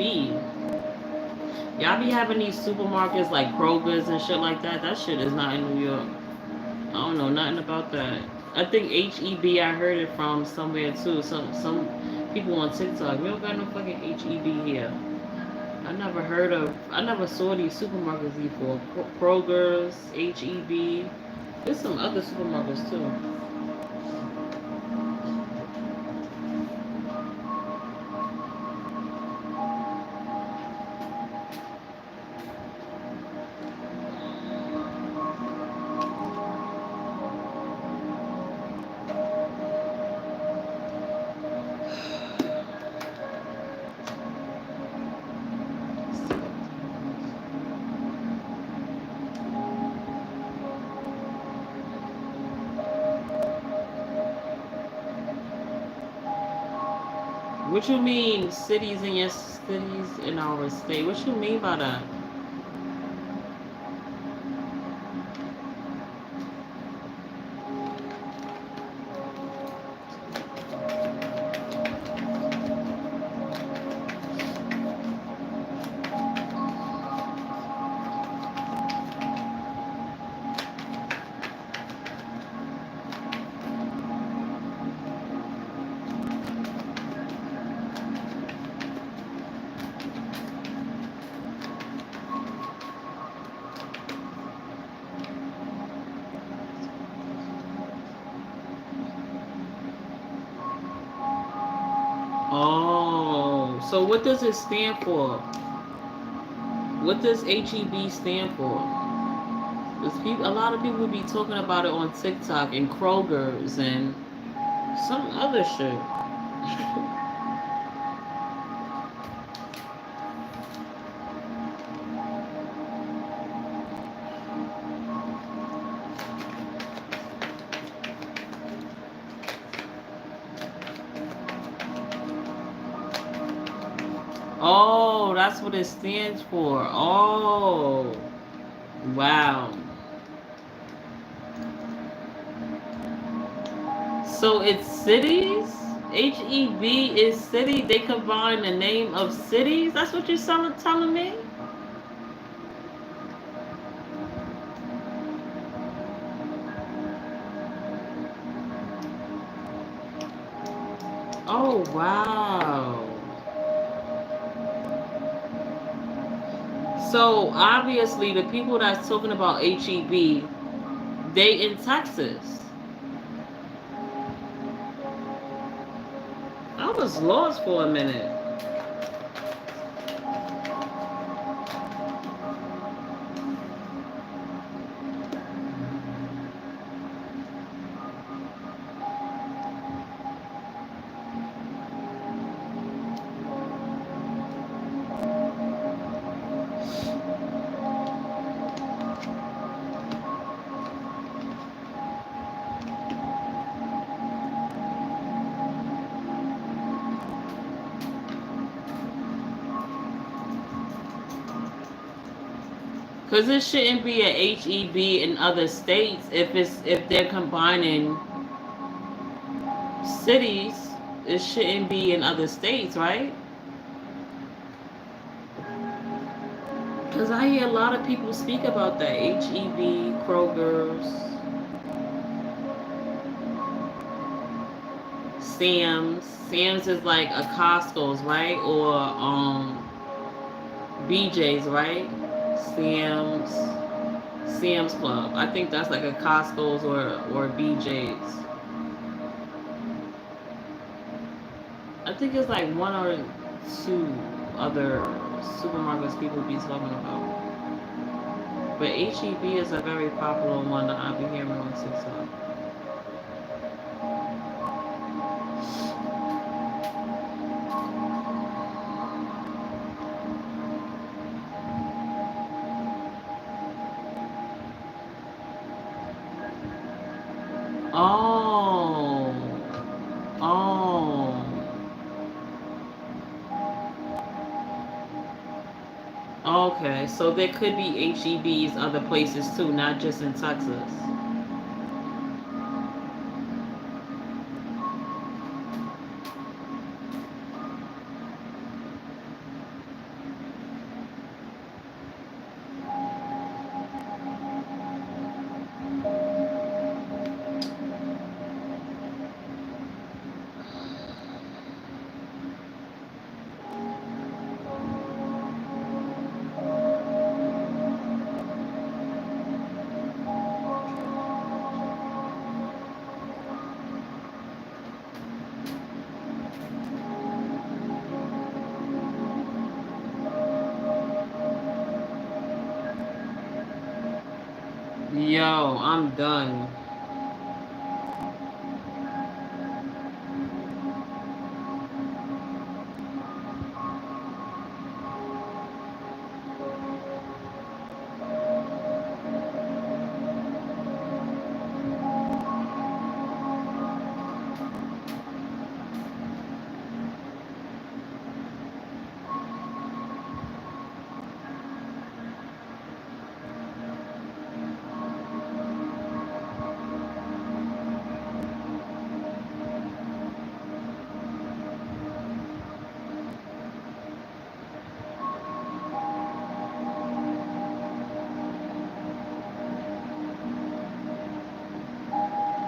Y'all be having these supermarkets like Kroger's and shit like that. That shit is not in New York. I don't know nothing about that. I think HEB I heard it from somewhere too. Some people on TikTok. We don't got no fucking HEB here. I never saw these supermarkets before. Kroger's, HEB. There's some other supermarkets too. What you mean cities in your cities in our state? What you mean by that? Oh, so what does it stand for? What does HEB stand for? Because a lot of people be talking about it on TikTok and Kroger's and some other shit. Oh, that's what it stands for. Oh, wow. So it's cities? HEB is city? They combine the name of cities? That's what you're telling me? Oh, wow. So obviously the people that's talking about HEB, they in Texas. I was lost for a minute. Cause it shouldn't be a HEB in other states if they're combining cities. It shouldn't be in other states, right? Cause I hear a lot of people speak about that HEB, Kroger's, Sam's. Sam's is like a Costco's, right? Or BJ's, right? Sam's, Sam's Club. I think that's like a Costco's or BJ's. I think it's like one or two other supermarkets people be talking about. But HEB is a very popular one that I be hearing on TikTok. Oh, oh, okay. So there could be HEBs other places too, not just in Texas. Yo, I'm done.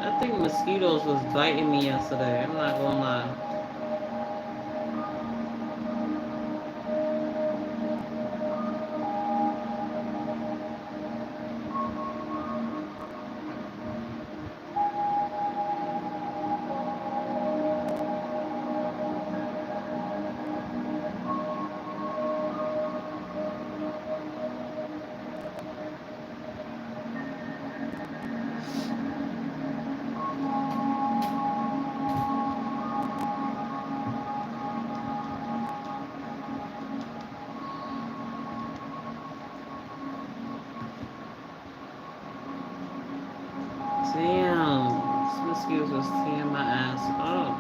I think mosquitoes was biting me yesterday. I'm not gonna lie. Damn, these mosquitoes was tearing my ass up.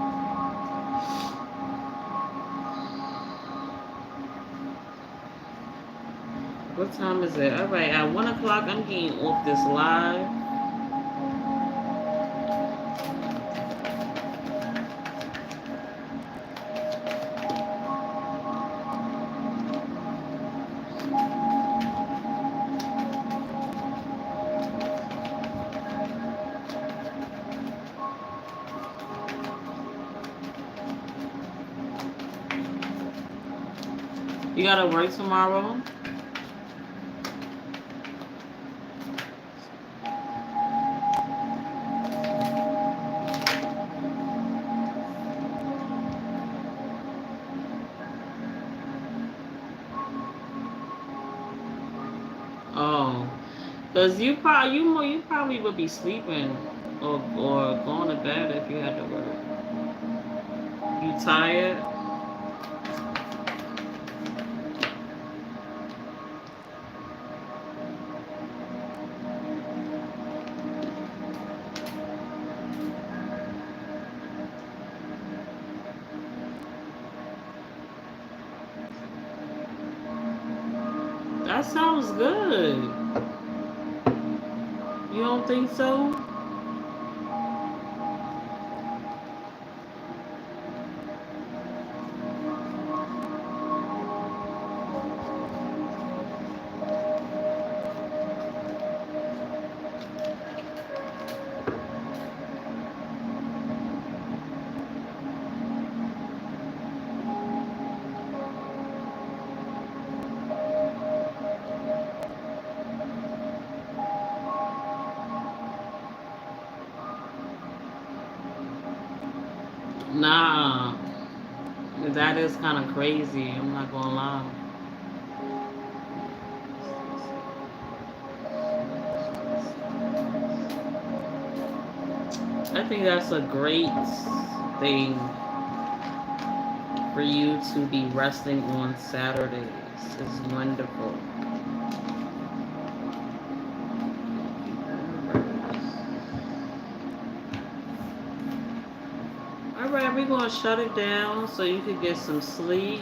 What time is it? All right, at 1 o'clock, I'm getting off this live. You gotta work tomorrow? Oh, cause you probably would be sleeping or going to bed if you had to work. You tired? That sounds good. You don't think so? Nah, that is kind of crazy. I'm not gonna lie. I think that's a great thing for you to be resting on Saturdays. It's wonderful. All right, we're gonna shut it down so you can get some sleep.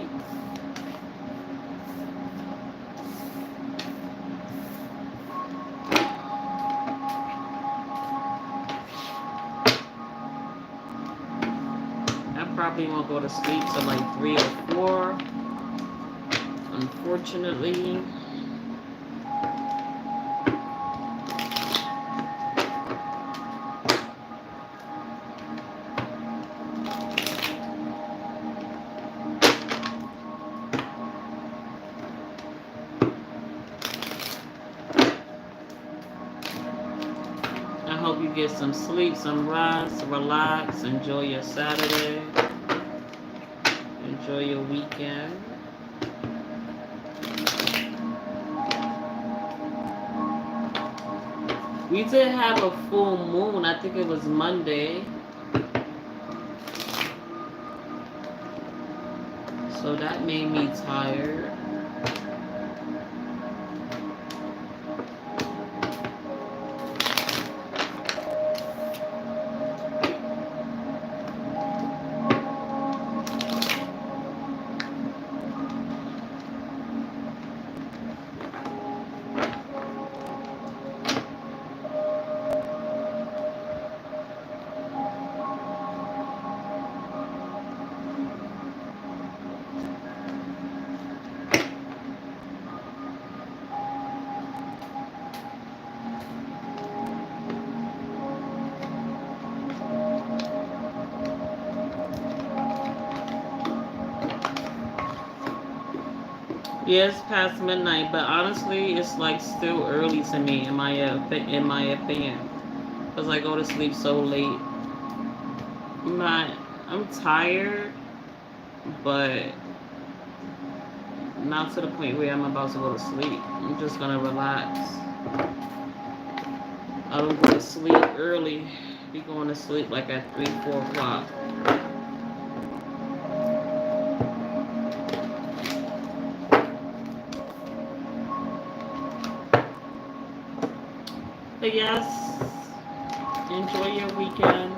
I probably won't go to sleep till like 3 or 4. Unfortunately. I hope you get some sleep, some rest, relax, enjoy your Saturday, enjoy your weekend. We did have a full moon. I think it was Monday. So that made me tired. Yes, past midnight, but honestly, it's like still early to me in my opinion, because I go to sleep so late. I'm not. I'm tired, but not to the point where I'm about to go to sleep. I'm just gonna relax. I don't go to sleep early. Be going to sleep like at 3, 4 o'clock. But yes, enjoy your weekend.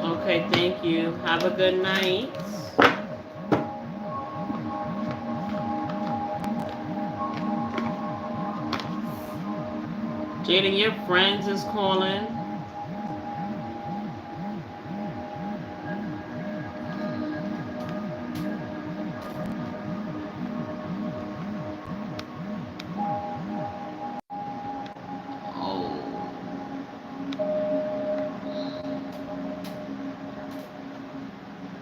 Okay, thank you. Have a good night. Jaden, your friends is calling.